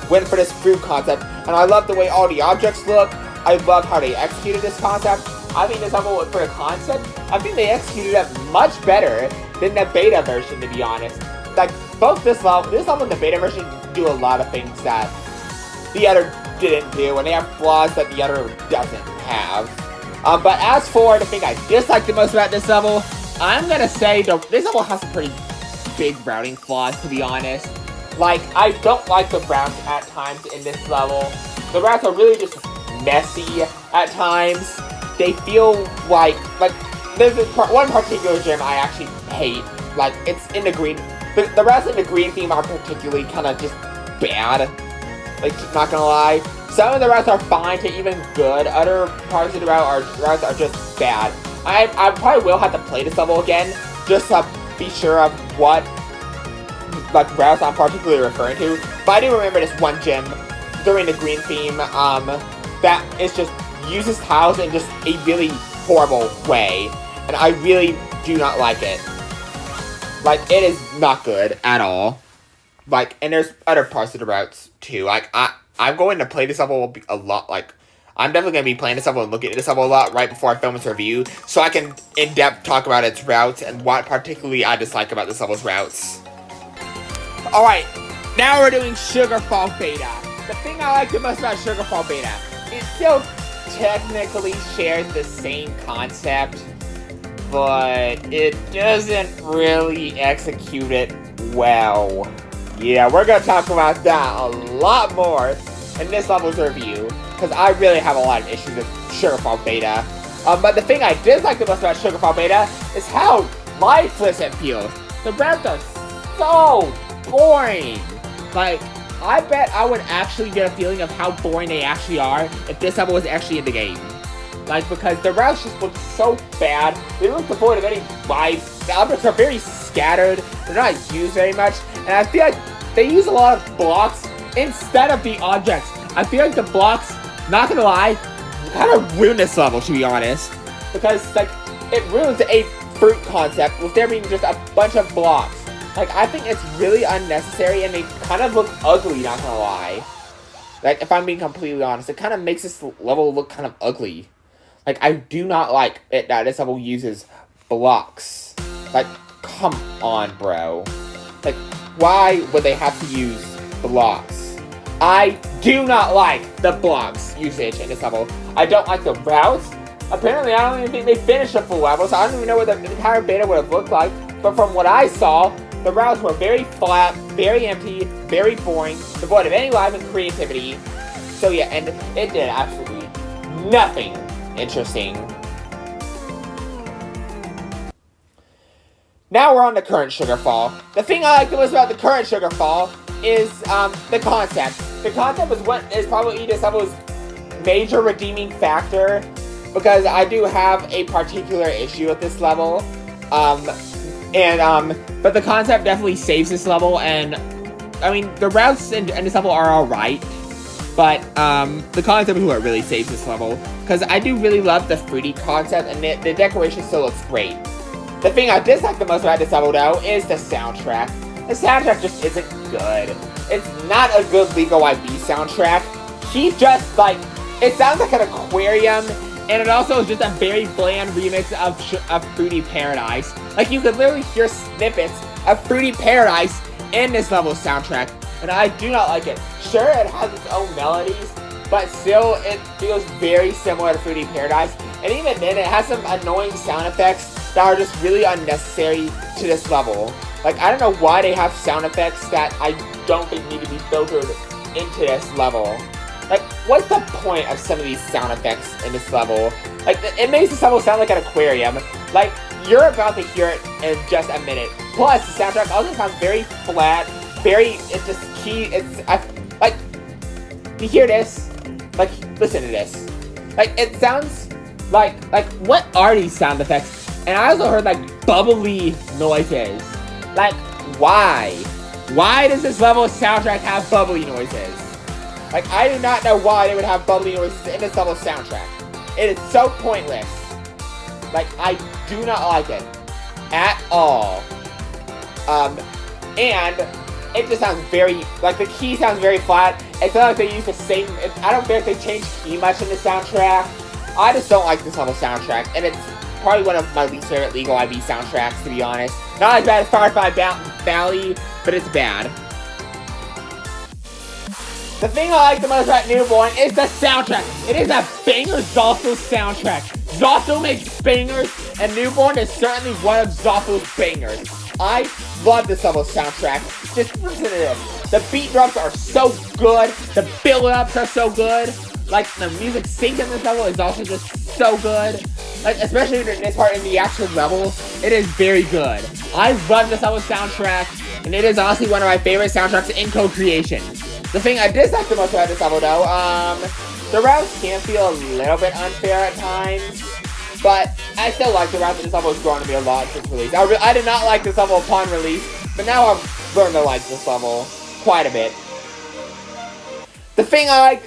went for this fruit concept. And I love the way all the objects look. I love how they executed this concept. I think this level, for the concept, I think they executed it much better than the beta version, to be honest. Like, both this level and the beta version do a lot of things that the other didn't do, and they have flaws that the other doesn't have. But as for the thing I dislike the most about this level, I'm gonna say this level has some pretty big routing flaws, to be honest. Like, I don't like the routes at times in this level. The routes are really just messy at times. They feel like there's this one particular gym I actually hate. Like, it's in the green. The routes in the green theme are particularly kind of just bad. Like, not gonna lie. Some of the routes are fine to even good. Other parts of the routes are just bad. I probably will have to play this level again, just to be sure of what, like, routes I'm particularly referring to. But I do remember this one gym during the green theme, that is just uses tiles in just a really horrible way. And I really do not like it. Like, it is not good at all. Like, and there's other parts of the routes, too. Like, I'm going to play this level a lot, like, I'm definitely going to be playing this level and looking at this level a lot right before I film this review, so I can in-depth talk about its routes and what particularly I dislike about this level's routes. Alright, now we're doing Sugarfall Beta. The thing I like the most about Sugarfall Beta, it still technically shares the same concept, but it doesn't really execute it well. Yeah, we're going to talk about that a lot more in this level's review, because I really have a lot of issues with Sugarfall Beta. But the thing I dislike the most about Sugarfall Beta is how lifeless it feels. The routes are so boring. Like, I bet I would actually get a feeling of how boring they actually are if this level was actually in the game. Like, because the routes just look so bad. They look devoid of any life. The objects are very scattered. They're not used very much. And I feel like they use a lot of blocks instead of the objects. I feel like the blocks, not gonna lie, kind of ruin this level, to be honest. Because, like, it ruins a fruit concept with there being just a bunch of blocks. Like, I think it's really unnecessary and they kind of look ugly, not gonna lie. Like, if I'm being completely honest, it kind of makes this level look kind of ugly. Like, I do not like it that this level uses blocks. Like, come on, bro. Like, why would they have to use blocks? I do not like the blocks usage in this level. I don't like the routes. Apparently, I don't even think they finished the full level, so I don't even know what the entire beta would have looked like. But from what I saw, the routes were very flat, very empty, very boring, devoid of any life and creativity. So yeah, and it did absolutely nothing interesting. Now we're on the current Sugarfall. The thing I like the most about the current Sugarfall is the concept. The concept is what is probably this level's major redeeming factor, because I do have a particular issue with this level. But the concept definitely saves this level, and I mean, the routes in this level are alright, but the concept is what really saves this level, because I do really love the fruity concept, and the decoration still looks great. The thing I dislike the most about this level, though, is the soundtrack. The soundtrack just isn't good. It's not a good Legal IB soundtrack. He just, like, it sounds like an aquarium, and it also is just a very bland remix of Fruity Paradise. Like, you could literally hear snippets of Fruity Paradise in this level's soundtrack, and I do not like it. Sure, it has its own melodies, but still, it feels very similar to Fruity Paradise, and even then, it has some annoying sound effects that are just really unnecessary to this level. Like, I don't know why they have sound effects that I don't think need to be filtered into this level. Like, what's the point of some of these sound effects in this level? Like, it makes this level sound like an aquarium. Like, you're about to hear it in just a minute. Plus, the soundtrack also sounds very flat, like, you hear this? Like, listen to this. Like, it sounds like, what are these sound effects? And I also heard, like, bubbly noises. Like, why? Why does this level's soundtrack have bubbly noises? Like, I do not know why they would have bubbly noises in this level's soundtrack. It is so pointless. Like, I do not like it. At all. And it just sounds very, like, the key sounds very flat. It's not like they use the same, I don't think they change key much in the soundtrack. I just don't like this level's soundtrack, and it's probably one of my least favorite Legal IB soundtracks, to be honest. Not as bad as Firefly Valley, but it's bad. The thing I like the most about Newborn is the soundtrack. It is a banger Zaltho soundtrack. Zaltho makes bangers, and Newborn is certainly one of Zaltho's bangers. I love this level's soundtrack. Just listen to this. The beat drops are so good. The build-ups are so good. Like, the music sync in this level is also just so good. Like, especially in this part in the actual level, it is very good. I love this level's soundtrack, and it is honestly one of my favorite soundtracks in co-creation. The thing I dislike the most about this level, though, the routes can feel a little bit unfair at times. but I still like the route that this level has grown to me a lot since release. I did not like this level upon release, but now I've learned to like this level quite a bit. The thing I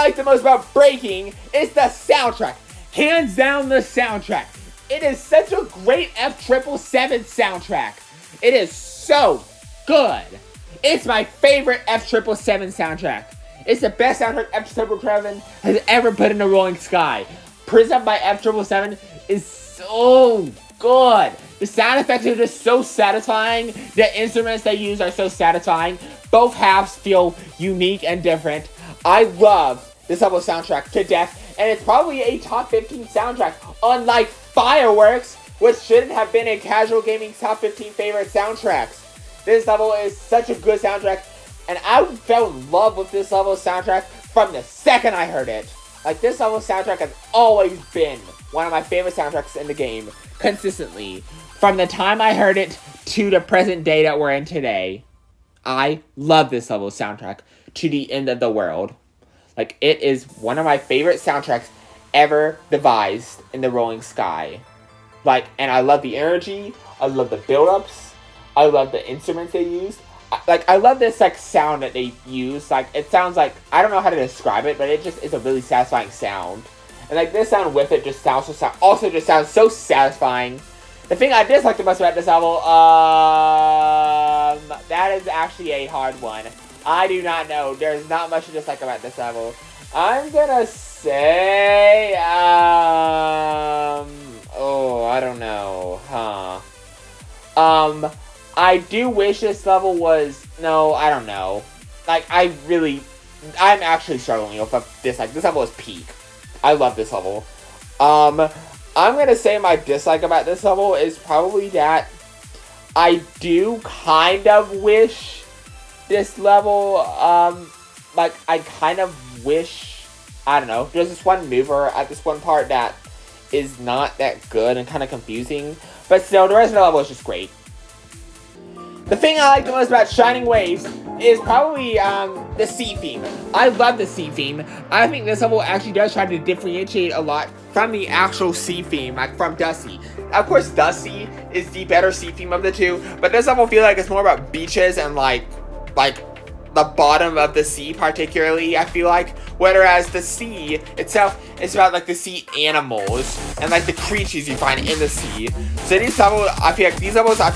like the most about Breaking is the soundtrack. Hands down, the soundtrack. It is such a great F777 soundtrack. It is so good. It's my favorite F777 soundtrack. It's the best soundtrack F777 has ever put in a Rolling Sky. Prism by F777 is so good. The sound effects are just so satisfying. The instruments they use are so satisfying. Both halves feel unique and different. I love this level soundtrack to death, and it's probably a top 15 soundtrack, unlike Fireworks, which shouldn't have been in casual gaming's top 15 favorite soundtracks. This level is such a good soundtrack, and I fell in love with this level soundtrack from the second I heard it. Like, this level soundtrack has always been one of my favorite soundtracks in the game, consistently. From the time I heard it to the present day that we're in today, I love this level soundtrack to the end of the world. Like, it is one of my favorite soundtracks ever devised in the Rolling Sky. Like, and I love the energy, I love the build-ups, I love the instruments they use. Like, I love this, like, sound that they use. Like, it sounds like, I don't know how to describe it, but it just is a really satisfying sound. And, like, this sound with it just sounds so, also just sounds so satisfying. The thing I dislike the most about this level, that is actually a hard one. I do not know. There's not much to dislike about this level. I'm gonna say, oh, I don't know, I do wish this level was, no, I don't know. Like, I'm actually struggling with this, like, this level is peak. I love this level. I'm gonna say my dislike about this level is probably that I do kind of wish this level, like, I kind of wish, I don't know, there's this one mover at this one part that is not that good and kind of confusing, but still, the rest of the level is just great. The thing I like the most about Shining Waves is probably, the sea theme. I love the sea theme. I think this level actually does try to differentiate a lot from the actual sea theme, like from Dusty. Of course, Dusty is the better sea theme of the two, but this level feels like it's more about beaches and, like the bottom of the sea, particularly, I feel like. Whereas the sea itself is about, like, the sea animals and, like, the creatures you find in the sea. So these levels, I feel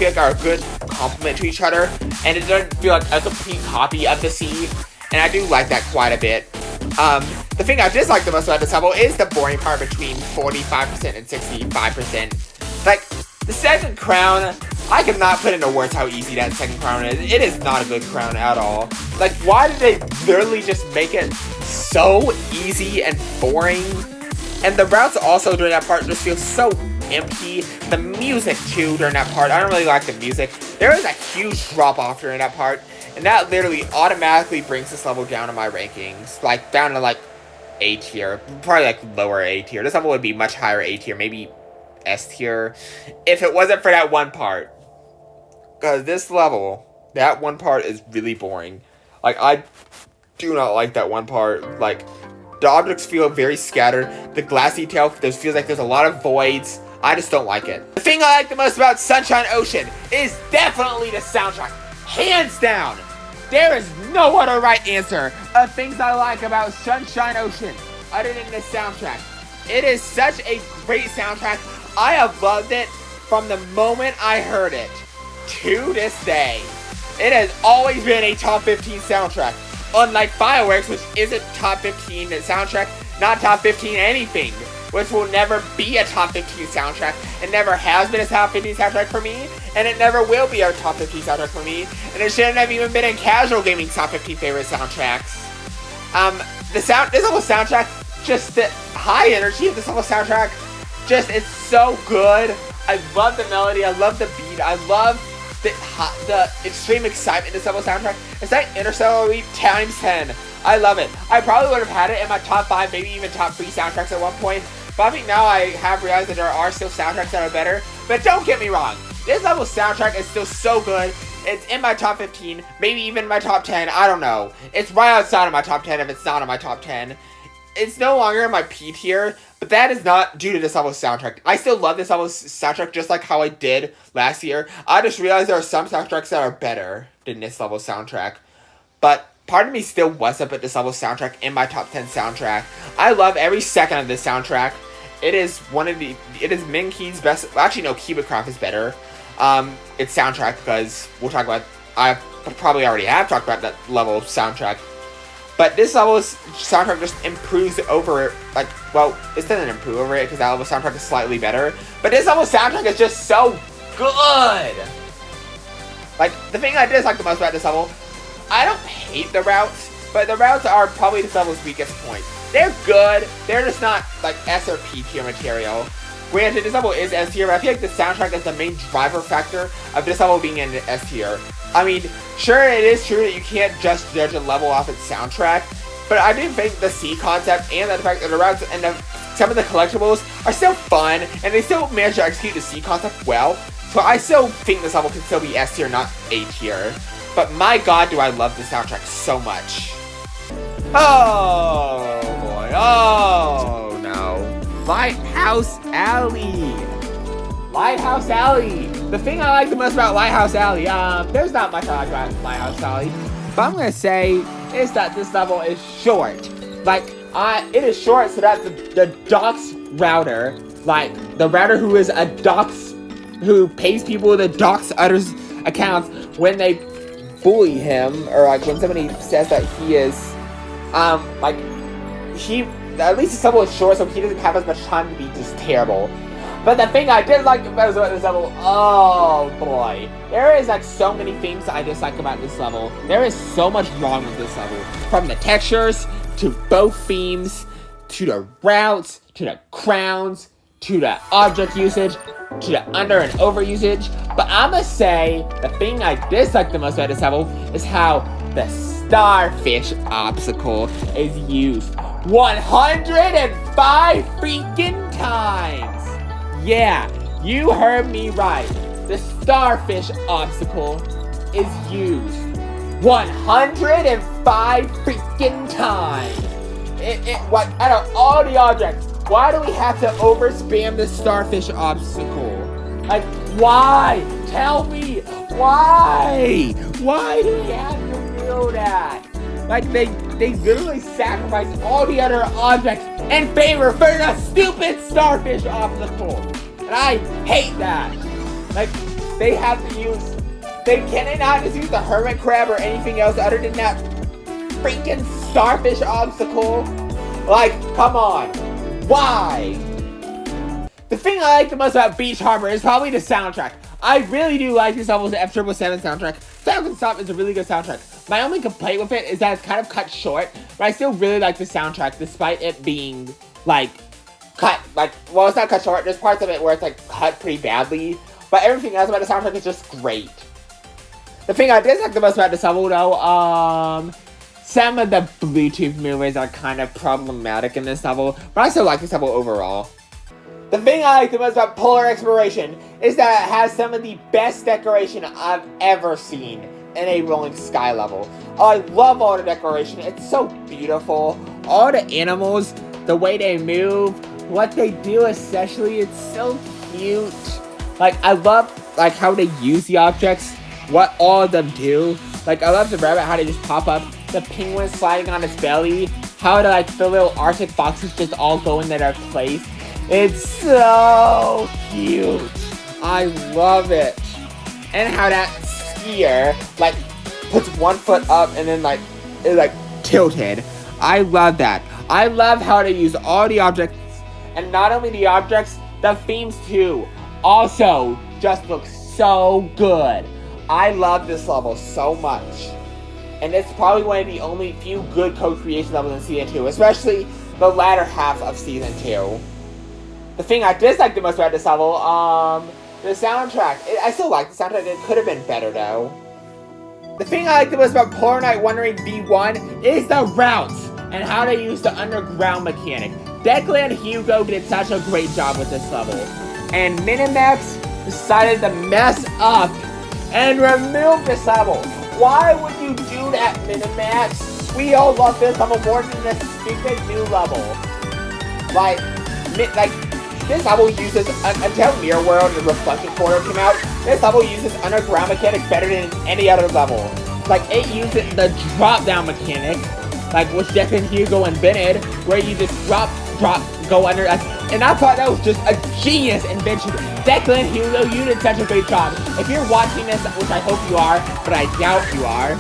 like are a good complement to each other, and it doesn't feel like a complete copy of the sea, and I do like that quite a bit. The thing I dislike the most about this level is the boring part between 45% and 65%. Like, the second crown, I cannot put into words how easy that second crown is. It is not a good crown at all. Like, why did they literally just make it so easy and boring? And the routes also during that part just feel so empty. The music, too, during that part, I don't really like the music. There is a huge drop-off during that part, and that literally automatically brings this level down to my rankings. Like, down to, like, A tier. Probably, like, lower A tier. This level would be much higher A tier, maybe S tier, if it wasn't for that one part. Because this level, that one part is really boring. Like, I do not like that one part. Like, the objects feel very scattered. The glass detail feels like there's a lot of voids. I just don't like it. The thing I like the most about Sunshine Ocean is definitely the soundtrack. Hands down. There is no other right answer of things I like about Sunshine Ocean other than the soundtrack. It is such a great soundtrack. I have loved it from the moment I heard it to this day. It has always been a top 15 soundtrack. Unlike Fireworks, which isn't top 15 soundtrack, not top 15 anything, which will never be a top 15 soundtrack. It never has been a top 15 soundtrack for me, and it never will be a top 15 soundtrack for me, and it shouldn't have even been in casual gaming top 15 favorite soundtracks. This level soundtrack, just the high energy of this level soundtrack, just it's so good. I love the melody, I love the beat, I love the extreme excitement in this level soundtrack. It's like Interstellar Elite times 10. I love it. I probably would have had it in my top 5, maybe even top 3 soundtracks at one point. But I think now I have realized that there are still soundtracks that are better. But don't get me wrong. This level soundtrack is still so good. It's in my top 15, maybe even my top 10. I don't know. It's right outside of my top 10 if it's not in my top 10. it's no longer in my P tier, but that is not due to this level's soundtrack. I still love this level's soundtrack just like how I did last year. I just realized there are some soundtracks that are better than this level's soundtrack. But part of me still wants to put this level's soundtrack in my top 10 soundtrack. I love every second of this soundtrack. It is Minkey's best. Well, actually, no, Cubicraft is better. It's soundtrack because we'll talk about. I probably already have talked about that level of soundtrack. But this level's soundtrack just improves over it. Like, well, it doesn't improve over it because that level's soundtrack is slightly better. But this level's soundtrack is just so good. Like, the thing I dislike the most about this level, I don't hate the routes, but the routes are probably this level's weakest point. They're good, they're just not, like, S or P tier material. Granted, this level is S tier, but I feel like the soundtrack is the main driver factor of this level being in S tier. I mean, sure, it is true that you can't just judge a level off its soundtrack, but I do think the C concept and the fact that the routes and some of the collectibles are still fun, and they still manage to execute the C concept well, so I still think this level can still be S tier, not A tier. But my god, do I love this soundtrack so much. Oh boy, oh no. Lighthouse Alley. Lighthouse Alley. The thing I like the most about Lighthouse Alley, there's not much I like about Lighthouse Alley, but I'm gonna say is that this level is short. Like, it is short so that the docs router, like, the router who is a docs, who pays people to dox others' accounts when they bully him, or like when somebody says that he is, like, at least this level is short so he doesn't have as much time to be just terrible. But the thing I did like about this level, oh boy, there is like so many things that I dislike about this level. There is so much wrong with this level. From the textures, to both themes, to the routes, to the crowns, to the object usage, to the under and over usage. But I'ma say the thing I dislike the most about this level is how the starfish obstacle is used 105 freaking times. Yeah, you heard me right. The starfish obstacle is used 105 freaking times. What, out of all the objects, why do we have to overspam the starfish obstacle? Like, why? Tell me, why? Why do we have to do that? Like, they literally sacrifice all the other objects in favor for the stupid starfish obstacle. And I hate that. Like, they have to use, can they not just use the hermit crab or anything else other than that freaking starfish obstacle? Like, come on. Why? The thing I like the most about Beach Harbor is probably the soundtrack. I really do like this level's F777 soundtrack. Sound Stop is a really good soundtrack. My only complaint with it is that it's kind of cut short, but I still really like the soundtrack despite it being, like, cut, like, well, it's not cut short. There's parts of it where it's, like, cut pretty badly, but everything else about the soundtrack is just great. The thing I dislike the most about this level, though, some of the Bluetooth movers are kind of problematic in this level, but I still like this level overall. The thing I like the most about Polar Exploration is that it has some of the best decoration I've ever seen in a Rolling Sky level. I love all the decoration, it's so beautiful. All the animals, the way they move, what they do especially, it's so cute. Like, I love, like, how they use the objects, what all of them do. Like, I love the rabbit, how they just pop up, the penguin sliding on its belly, how the little Arctic foxes just all go in their place. It's so cute. I love it. And how that skier, like, puts one foot up and then, like, it's, like, tilted. I love that. I love how they use all the objects, and not only the objects, the themes too. Also, just look so good. I love this level so much. And it's probably one of the only few good co-creation levels in Season 2, especially the latter half of Season 2. The thing I dislike the most about this level, the soundtrack. I still like the soundtrack, it could have been better though. The thing I like the most about Polar Night Wandering V1 is the routes, and how they use the underground mechanic. Declan Hugo did such a great job with this level. And Minimax decided to mess up and remove this level. Why would you do that, Minimax? we all love this level more than this stupid new level. Like, this level uses, until Mirror World and Reflection Corner came out, this level uses underground mechanic better than any other level. Like, it uses the drop-down mechanic, like, which Declan Hugo invented, where you just drop, go under, and I thought that was just a genius invention. Declan Hugo, you did such a great job. If you're watching this, which I hope you are, but I doubt you are,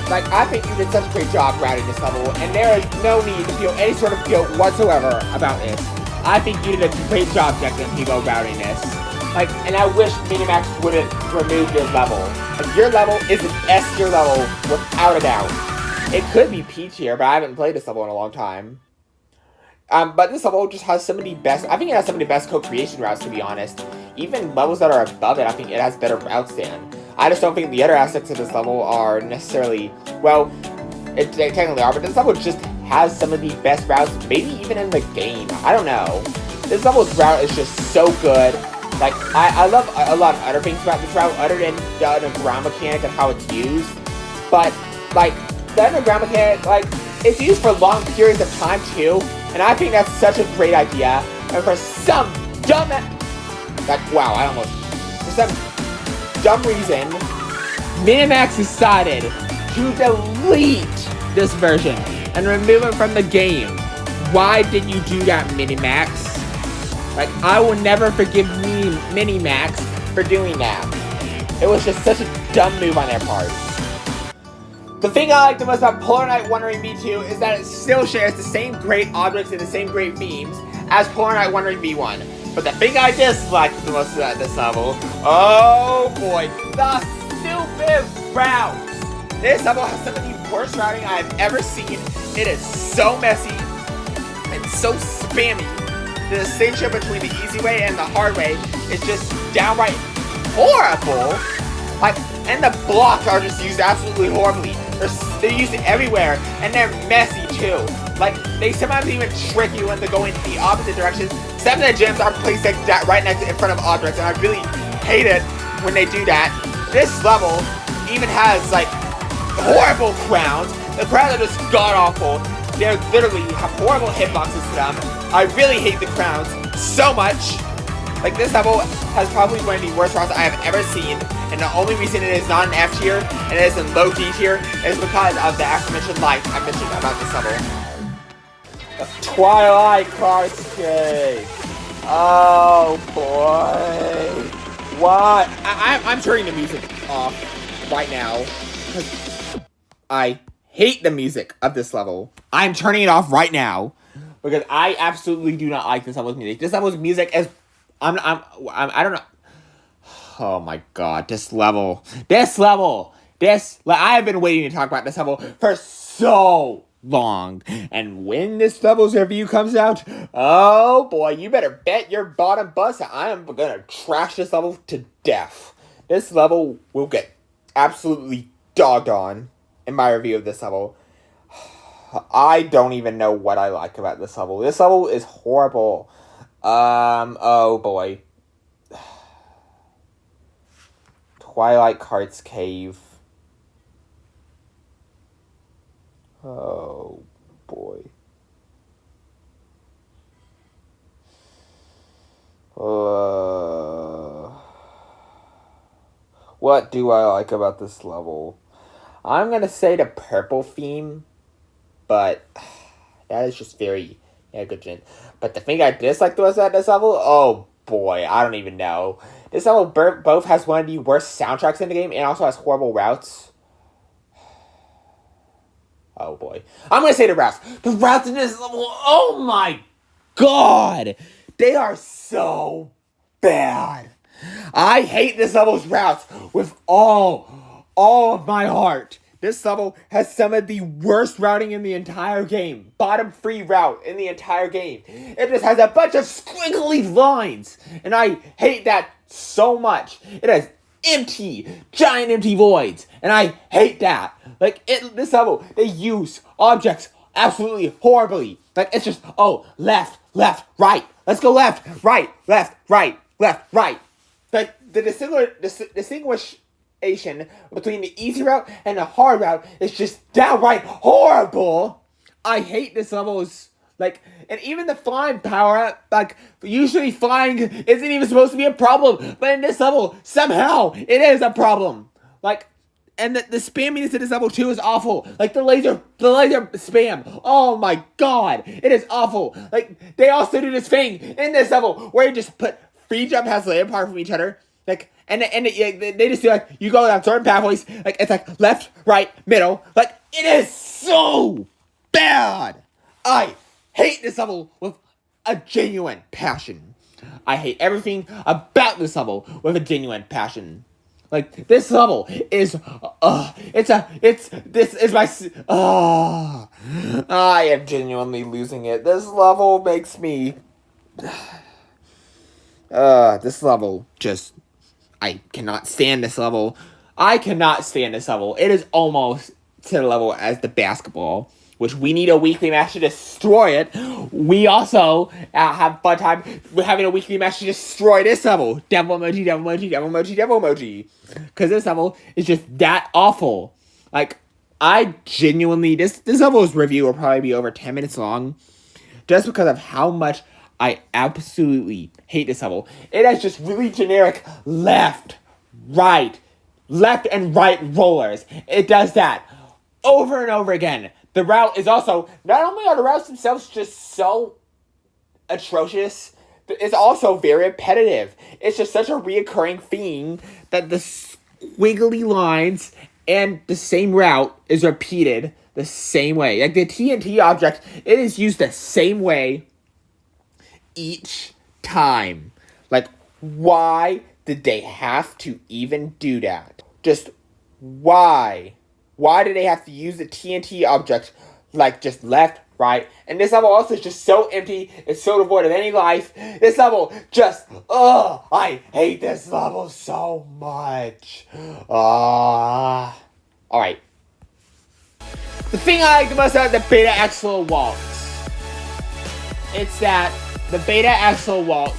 like, I think you did such a great job routing this level, and there is no need to feel any sort of guilt whatsoever about this. I think you did a great job, Declan Hugo, routing this. Like, and I wish Minimax wouldn't remove your level. Like, your level is an S tier level, without a doubt. It could be P tier, but I haven't played this level in a long time. But this level just has some of the best, I think it has some of the best co-creation routes, to be honest. Even levels that are above it, I think it has better routes than. I just don't think the other aspects of this level are necessarily, well, they technically are, but this level just has some of the best routes, maybe even in the game. I don't know. This level's route is just so good. Like, I love a lot of other things about this route, other than the underground mechanic and how it's used. But, like, the underground mechanic, like, it's used for long periods of time, too. And I think that's such a great idea. And for some dumb... Like, wow, for some dumb reason, Minimax decided to delete this version and remove it from the game. Why did you do that, Minimax? Like, I will never forgive Minimax for doing that. It was just such a dumb move on their part. The thing I like the most about Polar Night Wandering V2 is that it still shares the same great objects and the same great themes as Polar Night Wandering V1. But the thing I dislike the most about this level, oh boy, the stupid routes! This level has some of the worst routing I have ever seen. It is so messy and so spammy. The distinction between the easy way and the hard way is just downright horrible. Like, and the blocks are just used absolutely horribly. They're used everywhere, and they're messy too. Like, they sometimes even trick you into going the opposite direction. Some of the gems are placed like that right in front of objects, and I really hate it when they do that. This level even has, like, horrible crowns. The crowns are just god-awful. They literally have horrible hitboxes to them. I really hate the crowns so much. Like, this level has probably one of the worst routes I have ever seen, and the only reason it is not an F tier, and it is in low D tier, is because of the aforementioned light I mentioned about this level. Twilight Carscape! Oh boy! What? I'm turning the music off right now, because I hate the music of this level. I'm turning it off right now, because I absolutely do not like this level's music. This level's music is... I don't know. Oh my god, this level. I have been waiting to talk about this level for so long. And when this level's review comes out, oh boy, you better bet your bottom bus that I am gonna trash this level to death. This level will get absolutely dogged on in my review of this level. I don't even know what I like about this level. This level is horrible. Oh boy. Twilight Cart's Cave. Oh boy. What do I like about this level? I'm gonna say the purple theme, but that is just very negligent. But the thing I dislike the most about this level, oh boy, I don't even know. This level both has one of the worst soundtracks in the game and also has horrible routes. Oh boy. I'm gonna say the routes. The routes in this level, oh my god! They are so bad. I hate this level's routes with all of my heart. This level has some of the worst routing in the entire game. Bottom free route in the entire game. It just has a bunch of squiggly lines. And I hate that so much. It has giant empty voids. And I hate that. Like, this level, they use objects absolutely horribly. Like, it's just, oh, left, right. Let's go left, right. Like, the distinguish between the easy route and the hard route is just downright horrible. I hate this level's, like, and even the flying power up, like, usually flying isn't even supposed to be a problem, but in this level, somehow, it is a problem. Like, and the spamminess in this level too is awful. Like, the laser spam, oh my god, it is awful. Like, they also do this thing in this level where you just put free jump paths apart from each other, like, and they just do, like, you go down certain pathways, like, it's like left, right, middle, like, it is so bad. I hate this level with a genuine passion. I hate everything about this level with a genuine passion. Like, this level is, this is my, I am genuinely losing it. This level makes me, this level just, I cannot stand this level. I cannot stand this level. It is almost to the level as the basketball, which we need a weekly match to destroy it. We also have fun time with having a weekly match to destroy this level. Devil emoji, devil emoji, devil emoji, devil emoji. Because this level is just that awful. Like, I genuinely, this level's review will probably be over 10 minutes long. Just because of how much I absolutely hate this level. It has just really generic left and right rollers. It does that over and over again. The route is also, not only are the routes themselves just so atrocious, it's also very repetitive. It's just such a reoccurring theme that the squiggly lines and the same route is repeated the same way. Like, the TNT object, it is used the same way each time. Like, why did they have to even do that? Just why? Why do they have to use the TNT object, like, just left, right? And this level also is just so empty. It's so devoid of any life. This level just, I hate this level so much. Alright. The thing I like the most about the Beta Axel Waltz, it's that the Beta Axel Waltz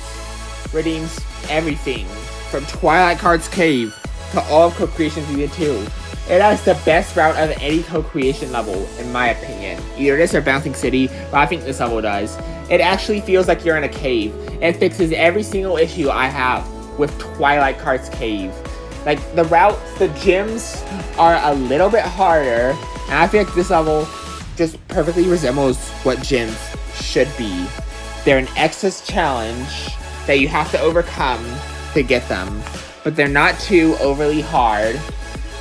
redeems everything from Twilight Card's Cave to all of Co-Creation Season 2. It has the best route of any co-creation level, in my opinion. Either this or Bouncing City, but I think this level does. It actually feels like you're in a cave. It fixes every single issue I have with Twilight Card's Cave. Like, the routes, the gyms are a little bit harder, and I feel like this level just perfectly resembles what gyms should be. They're an excess challenge that you have to overcome to get them, but they're not too overly hard.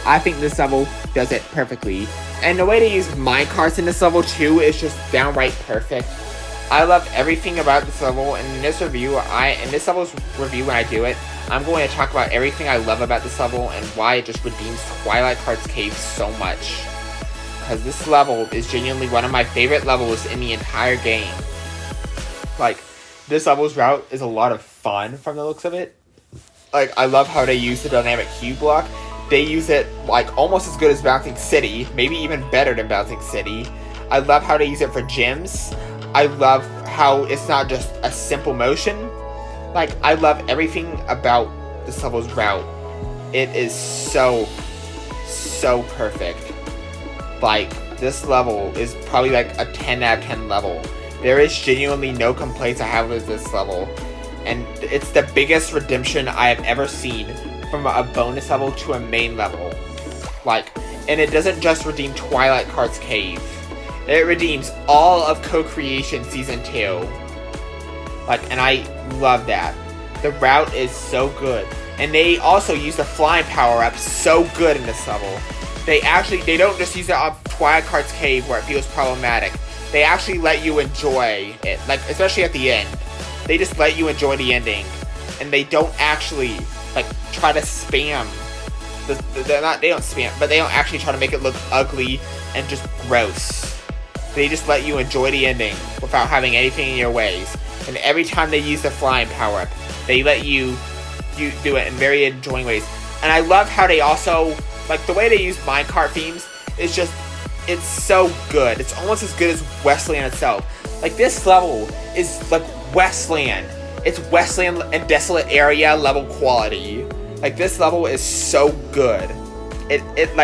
I think this level does it perfectly. And the way they use minecarts in this level too is just downright perfect. I love everything about this level, and in this level's review when I do it, I'm going to talk about everything I love about this level and why it just redeems Twilight Card's Cave so much. Because this level is genuinely one of my favorite levels in the entire game. Like, this level's route is a lot of fun from the looks of it. Like, I love how they use the dynamic cube block. They use it, like, almost as good as Bouncing City, maybe even better than Bouncing City. I love how they use it for gyms. I love how it's not just a simple motion. Like, I love everything about this level's route. It is so perfect. Like, this level is probably like a 10 out of 10 level. There is genuinely no complaints I have with this level. And it's the biggest redemption I have ever seen from a bonus level to a main level. Like, and it doesn't just redeem Twilight Card's Cave. It redeems all of Co-Creation Season 2. Like, and I love that. The route is so good. And they also use the flying power-up so good in this level. They don't just use it on Twilight Card's Cave where it feels problematic. They actually let you enjoy it. Like, especially at the end. They just let you enjoy the ending. And they don't actually, like, try to spam. They don't spam, but they don't actually try to make it look ugly and just gross. They just let you enjoy the ending without having anything in your ways. And every time they use the flying power-up, they let you do it in very enjoying ways. And I love how they also, like, the way they use minecart themes is just, it's so good. It's almost as good as Westland itself. Like, this level is like Westland. It's Westland and Desolate Area level quality. Like, this level is so good. It's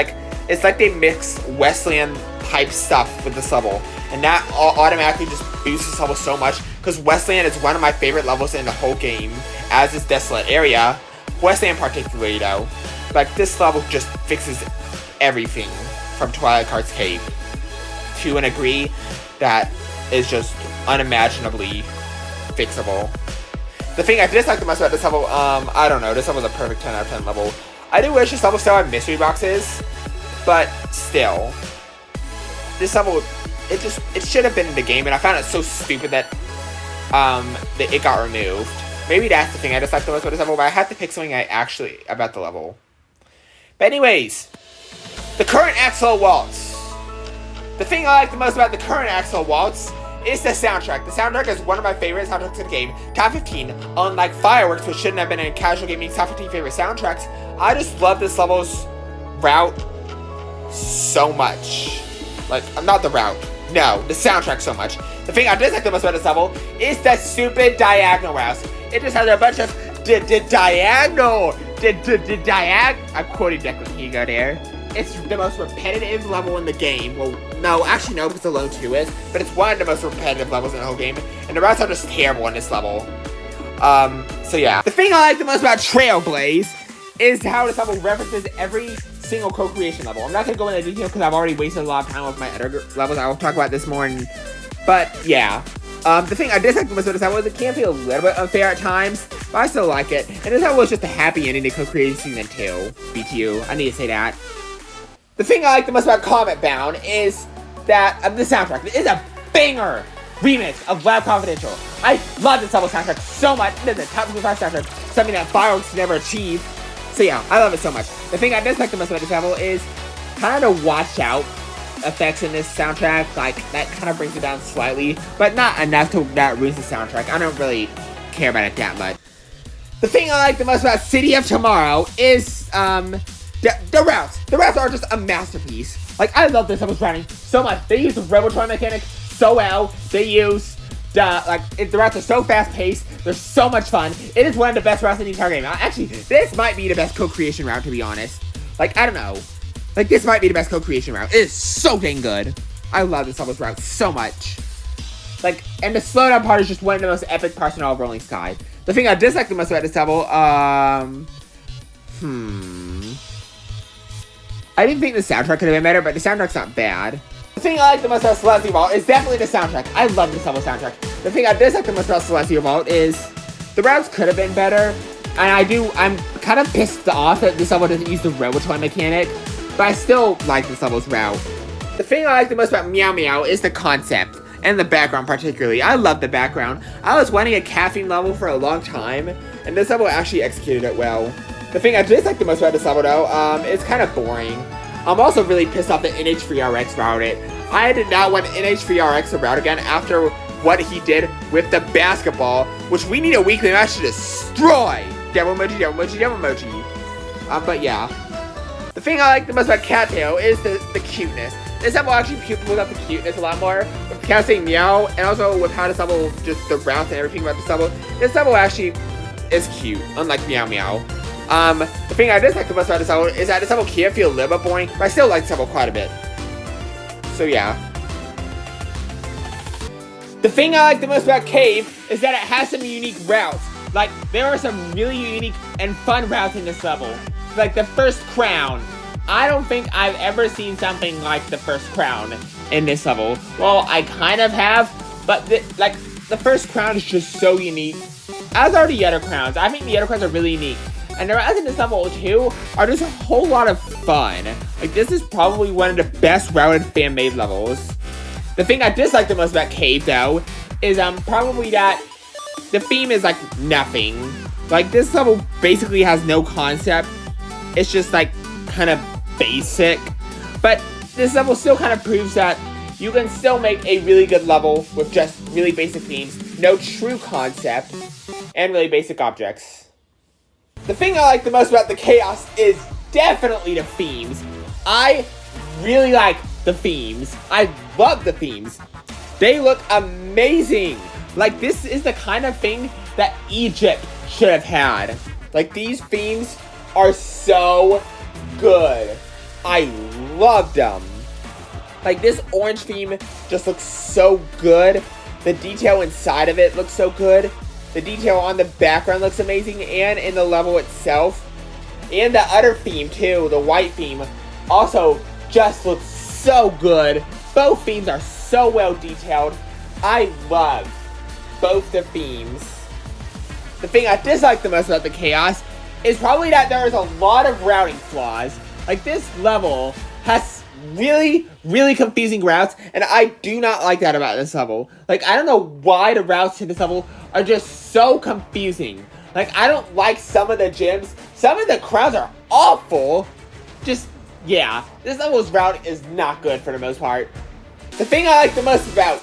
like they mix Westland type stuff with this level, and that automatically just boosts this level so much, because Westland is one of my favorite levels in the whole game, as is Desolate Area. Westland particularly, though. Like, this level just fixes everything from Twilight Card's Cave to an degree that is just unimaginably fixable. The thing I dislike the most about this level, I don't know, this level is a perfect 10 out of 10 level. I do wish this level still had mystery boxes, but still. This level, it should have been in the game, and I found it so stupid that it got removed. Maybe that's the thing I dislike the most about this level, but I have to pick something about the level. But anyways, the current Axel Waltz. The thing I like the most about the current Axel Waltz is the soundtrack. The soundtrack is one of my favorite soundtracks in the game. Top 15, unlike Fireworks, which shouldn't have been in casual gaming top 15 favorite soundtracks. I just love this level's route so much. Like, not the route. No, the soundtrack so much. The thing I dislike the most about this level is that stupid diagonal routes. It just has a bunch of diagonal. I'm quoting Declan Higo there. It's the most repetitive level in the game. Well, no, actually no, because Alone 2 is. But it's one of the most repetitive levels in the whole game. And the routes are just terrible in this level. So yeah. The thing I like the most about Trailblaze is how this level references every single co-creation level. I'm not going to go into detail because I've already wasted a lot of time with my other levels. I will talk about this more. But yeah. The thing I dislike the most about this level is it can feel a little bit unfair at times. But I still like it. And this level is just a happy ending to co-creation season 2. BTU. I need to say that. The thing I like the most about Comet Bound is that the soundtrack. It is a banger remix of Lab Confidential. I love this level soundtrack so much. It is a top 25 soundtrack, something that Fireworks never achieved. So yeah, I love it so much. The thing I dislike the most about this level is kind of watch out effects in this soundtrack. Like, that kind of brings it down slightly, but not enough to that ruins the soundtrack. I don't really care about it that much. The thing I like the most about City of Tomorrow is, the routes. The routes are just a masterpiece. Like, I love this level's routing so much. They use the Robotron mechanic so well. They use the routes are so fast-paced. They're so much fun. It is one of the best routes in the entire game. Actually, this might be the best co-creation route, to be honest. Like, I don't know. Like, this might be the best co-creation route. It is so dang good. I love this level's route so much. Like, and the slowdown part is just one of the most epic parts in all of Rolling Sky. The thing I dislike the most about this level, I didn't think the soundtrack could have been better, but the soundtrack's not bad. The thing I like the most about Celestial Vault is definitely the soundtrack. I love this level soundtrack. The thing I dislike the most about Celestial Vault is the routes could have been better. And I'm kind of pissed off that this level doesn't use the Robotron mechanic, but I still like this level's route. The thing I like the most about Meow Meow is the concept, and the background particularly. I love the background. I was wanting a caffeine level for a long time, and this level actually executed it well. The thing I dislike the most about this level, though, it's kind of boring. I'm also really pissed off that NH3RX routed it. I did not want NH3RX to route again after what he did with the basketball, which we need a weekly match to destroy. Devil emoji, devil emoji, devil emoji. But yeah. The thing I like the most about Cattail is the cuteness. This level actually pulls up the cuteness a lot more. With the cat saying meow, and also with how this level, just the routes and everything about this level actually is cute, unlike Meow Meow. The thing I dislike the most about this level is that this level can feel a little bit boring, but I still like this level quite a bit. So yeah. The thing I like the most about Cave is that it has some unique routes. Like, there are some really unique and fun routes in this level. Like the first crown. I don't think I've ever seen something like the first crown in this level. Well, I kind of have, but the first crown is just so unique. As are the other crowns. I think the other crowns are really unique. And the routes in this level, too, are just a whole lot of fun. Like, this is probably one of the best routed fan-made levels. The thing I dislike the most about Cave, though, is probably that the theme is, like, nothing. Like, this level basically has no concept. It's just, like, kind of basic. But this level still kind of proves that you can still make a really good level with just really basic themes, no true concept, and really basic objects. The thing I like the most about the chaos is definitely the themes. I really like the themes. I love the themes. They look amazing. Like, this is the kind of thing that Egypt should have had. Like, these themes are so good. I love them. Like, this orange theme just looks so good. The detail inside of it looks so good. The detail on the background looks amazing, and in the level itself. And the other theme, too, the white theme, also just looks so good. Both themes are so well detailed. I love both the themes. The thing I dislike the most about the Chaos is probably that there is a lot of routing flaws. Like, this level has really, really confusing routes, and I do not like that about this level. Like, I don't know why the routes to this level are just so confusing. Like, I don't like some of the gyms. Some of the crowds are awful. Just, yeah, this level's route is not good for the most part. The thing I like the most about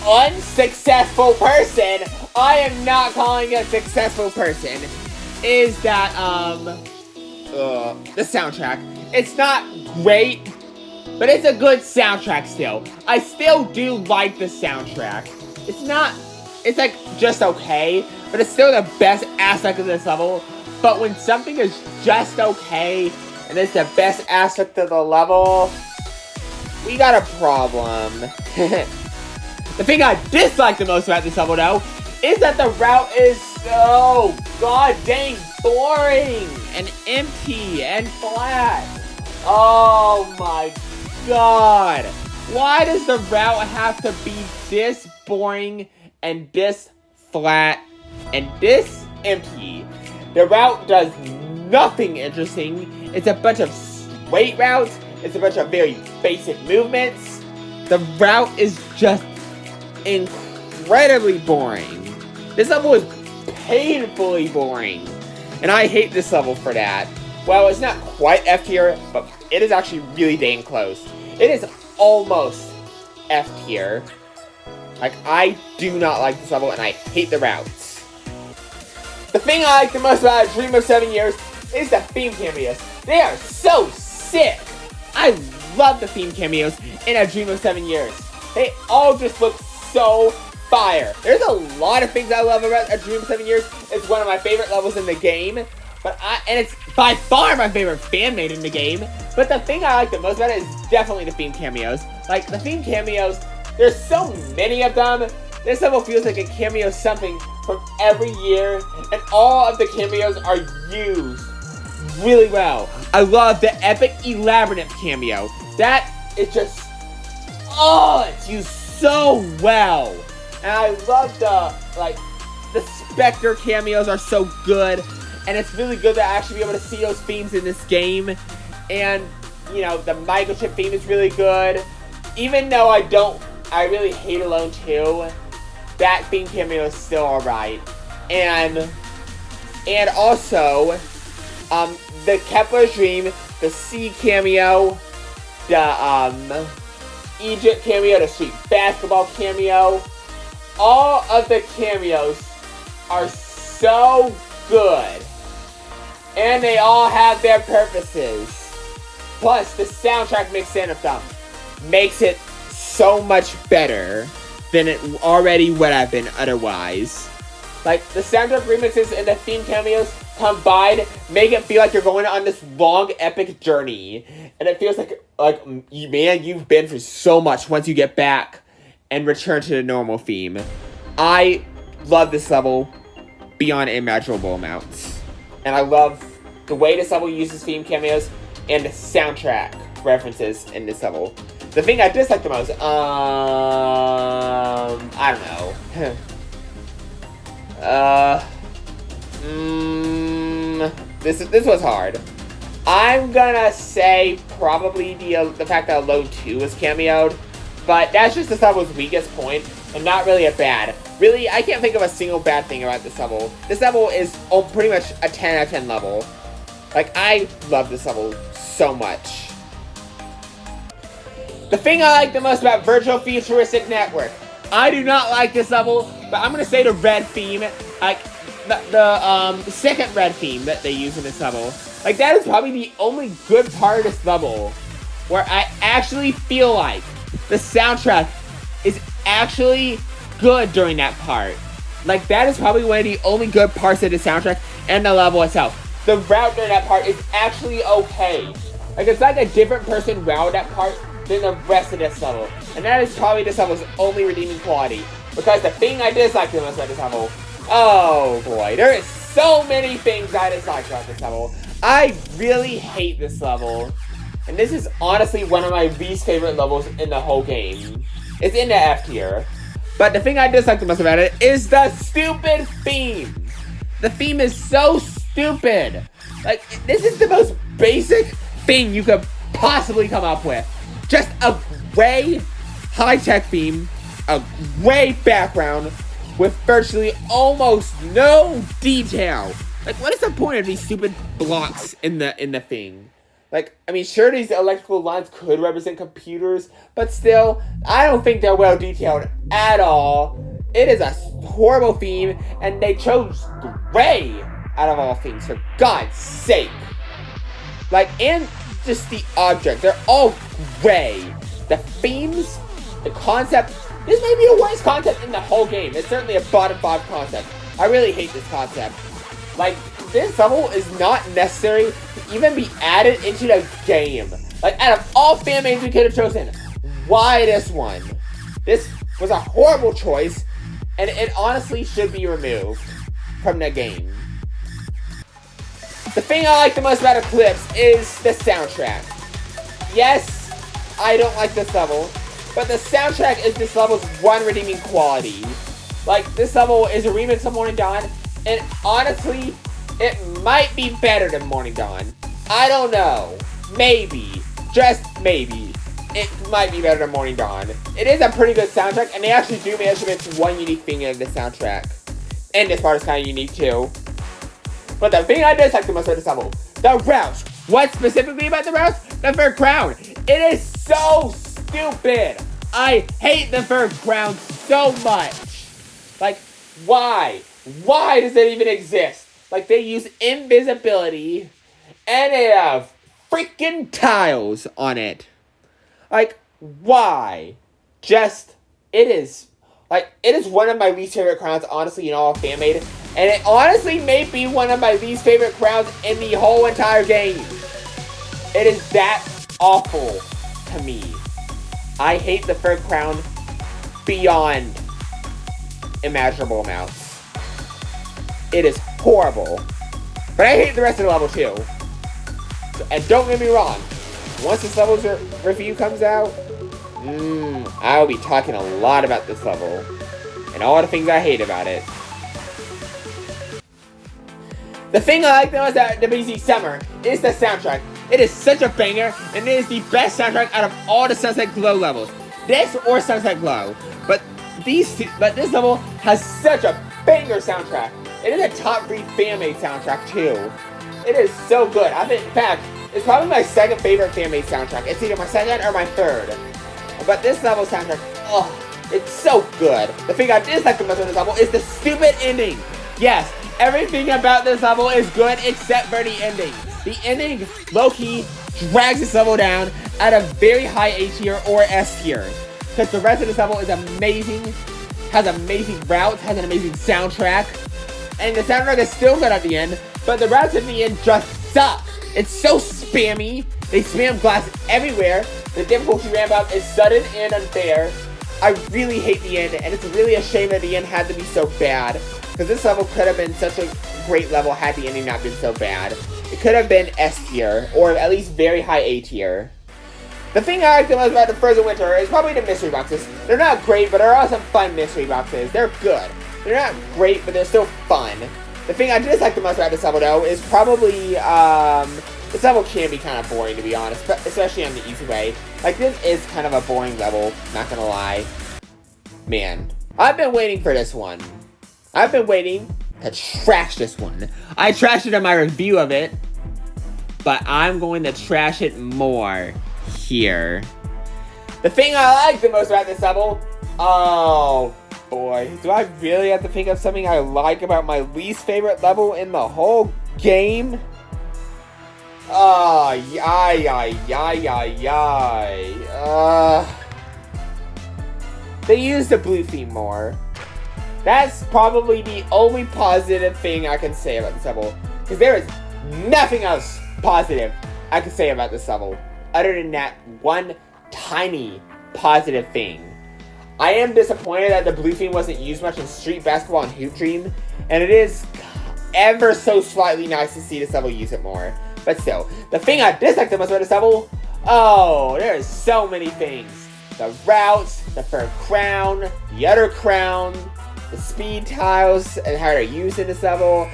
unsuccessful person, I am not calling it a successful person, is that, the soundtrack. It's not great, but it's a good soundtrack still. I still do like the soundtrack. It's like just okay, but it's still the best aspect of this level. But when something is just okay, and it's the best aspect of the level, we got a problem. The thing I dislike the most about this level, though, is that the route is so god dang boring and empty and flat. Oh my god. Why does the route have to be this boring and this flat and this empty? The route does nothing interesting. It's a bunch of straight routes. It's a bunch of very basic movements. The route is just incredibly boring. This level is painfully boring. And I hate this level for that. Well, it's not quite F tier, but it is actually really dang close. It is almost F tier. Like, I do not like this level, and I hate the routes. The thing I like the most about A Dream of 7 Years is the theme cameos. They are so sick. I love the theme cameos in A Dream of 7 Years. They all just look so fire. There's a lot of things I love about A Dream of 7 Years. It's one of my favorite levels in the game. And it's by far my favorite fan-made in the game. But the thing I like the most about it is definitely the theme cameos. Like, the theme cameos, there's so many of them. This level feels like a cameo something from every year. And all of the cameos are used really well. I love the Epic Elaborate cameo. That is just, it's used so well. And I love the Spectre cameos are so good. And it's really good to actually be able to see those themes in this game. And, you know, the microchip theme is really good. Even though I really hate Alone 2, that theme cameo is still alright. And also, the Kepler's Dream, the C cameo, the, Egypt cameo, the Street Basketball cameo. All of the cameos are so good. And they all have their purposes. Plus, the soundtrack mixed in with them makes it so much better than it already would have been otherwise. Like, the soundtrack remixes and the theme cameos combined make it feel like you're going on this long, epic journey. And it feels like man, you've been through so much once you get back and return to the normal theme. I love this level beyond immeasurable amounts. And I love the way this level uses theme cameos and the soundtrack references in this level. The thing I dislike the most, I don't know. This was hard. I'm gonna say probably the fact that Alone 2 was cameoed, but that's just this level's weakest point, and not really a bad. Really, I can't think of a single bad thing about this level. This level is pretty much a 10 out of 10 level. Like, I love this level so much. The thing I like the most about Virtual Futuristic Network. I do not like this level, but I'm gonna say the red theme, like, the second red theme that they use in this level. Like, that is probably the only good part of this level, where I actually feel like the soundtrack is actually good during that part. Like, that is probably one of the only good parts of the soundtrack and the level itself. the route during that part is actually okay. Like, it's like a different person route that part than the rest of this level. And that is probably this level's only redeeming quality. Because the thing I dislike the most about this level, oh boy, there is so many things I dislike about this level. I really hate this level. And this is honestly one of my least favorite levels in the whole game. It's in the F tier. But the thing I dislike the most about it is the stupid theme. The theme is so stupid. Like, this is the most basic thing you could possibly come up with. Just a way high-tech theme, a gray background with virtually almost no detail. Like, what is the point of these stupid blocks in the thing? Like, I mean, sure, these electrical lines could represent computers, but still, I don't think they're well detailed at all. It is a horrible theme, and they chose gray out of all things, for God's sake. Like, and just the object, they're all gray. The themes, the concept, this may be the worst concept in the whole game. It's certainly a bottom 5 concept. I really hate this concept. Like, this level is not necessary to even be added into the game. Like, out of all Fanmades we could have chosen, why this one? This was a horrible choice, and it honestly should be removed from the game. The thing I like the most about Eclipse is the soundtrack. Yes, I don't like this level, but the soundtrack is this level's one redeeming quality. Like, this level is a remix of Morning Dawn, and honestly, it might be better than Morning Dawn. I don't know. Maybe. Just maybe. It might be better than Morning Dawn. It is a pretty good soundtrack, and they actually do manage to miss one unique thing in the soundtrack. And this part is kind of unique too. But the thing I dislike the most about this level, the routes. What specifically about the routes? The third crown. It is so stupid. I hate the third crown so much. Like, why? Why does it even exist? Like, they use invisibility, and they have freaking tiles on it. Like, why? Just, it is one of my least favorite crowns, honestly, in all of Fanmade. And it honestly may be one of my least favorite crowns in the whole entire game. It is that awful to me. I hate the third crown beyond imaginable amounts. It is horrible. But I hate the rest of the level too. And don't get me wrong, once this level's review comes out, I will be talking a lot about this level. And all the things I hate about it. The thing I like the most about WC Summer is the soundtrack. It is such a banger, and it is the best soundtrack out of all the Sunset Glow levels. This or Sunset Glow. But this level has such a banger soundtrack. It is a top 3 Fanmade soundtrack too. It is so good. I think, in fact, it's probably my second favorite Fanmade soundtrack. It's either my second or my third. But this level soundtrack, it's so good. The thing I dislike the most on this level is the stupid ending. Yes, everything about this level is good except for the ending. The ending, low-key, drags this level down at a very high A tier or S tier. Because the rest of this level is amazing, has amazing routes, has an amazing soundtrack. And the soundtrack is still good at the end, but the routes at the end just suck. It's so spammy. They spam glass everywhere. The difficulty ramp up is sudden and unfair. I really hate the end, and it's really a shame that the end had to be so bad. Because this level could have been such a great level had the ending not been so bad. It could have been S tier, or at least very high A tier. The thing I like the most about the Frozen Winter is probably the mystery boxes. They're not great, but there are some fun mystery boxes. They're good. They're not great, but they're still fun. The thing I dislike the most about this level, though, is probably, this level can be kind of boring, to be honest, especially on the easy way. Like, this is kind of a boring level, not gonna lie. Man, I've been waiting for this one. I've been waiting to trash this one. I trashed it in my review of it, but I'm going to trash it more here. The thing I like the most about this level, oh boy, do I really have to think of something I like about my least favorite level in the whole game? Oh, they use the blue theme more. That's probably the only positive thing I can say about this level. Because there is nothing else positive I can say about this level, other than that one tiny positive thing. I am disappointed that the blue theme wasn't used much in Street Basketball and Hoop Dream, and it is ever so slightly nice to see this level use it more. But still, the thing I dislike the most about this level, oh, there's so many things. The routes, the third crown, the other crown, the speed tiles, and how they're used in this level.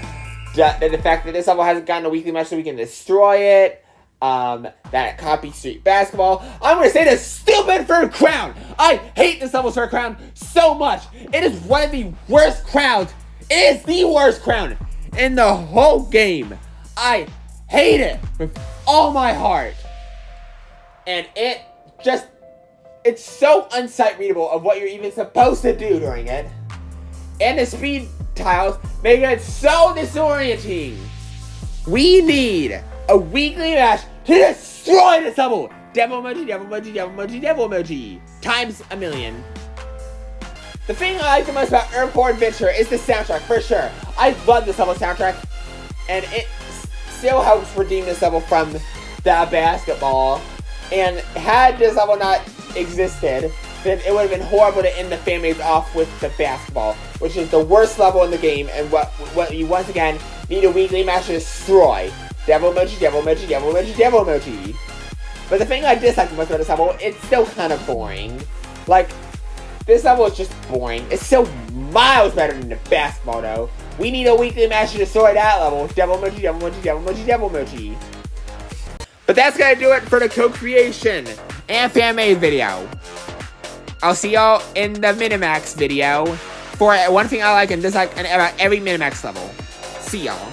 The fact that this level hasn't gotten a weekly match so we can destroy it. That it copies Street Basketball. I'm gonna say the stupid third crown! I hate this level's third crown so much! It is one of the worst crowns! It is the worst crown in the whole game! I hate it with all my heart! And it's so unsight readable of what you're even supposed to do during it. And the speed tiles make it so disorienting. We need a weekly match to destroy this level. Devil emoji, devil emoji, devil emoji, devil emoji. Times a million. The thing I like the most about Earthborn Adventure is the soundtrack, for sure. I love this level soundtrack. And it still helps redeem this level from the basketball. And had this level not existed, then it would have been horrible to end the Fanmade off with the basketball, which is the worst level in the game, and what you once again need a weekly match to destroy. Devil emoji, devil emoji, devil emoji, devil emoji. But the thing I dislike the most about this level, it's still kind of boring. Like, this level is just boring. It's still miles better than the basketball, though. We need a weekly match to destroy that level. Devil emoji, devil emoji, devil emoji, devil emoji. But that's gonna do it for the co-creation and Fanmade video. I'll see y'all in the Minimax video for one thing I like and dislike about every Minimax level. See y'all.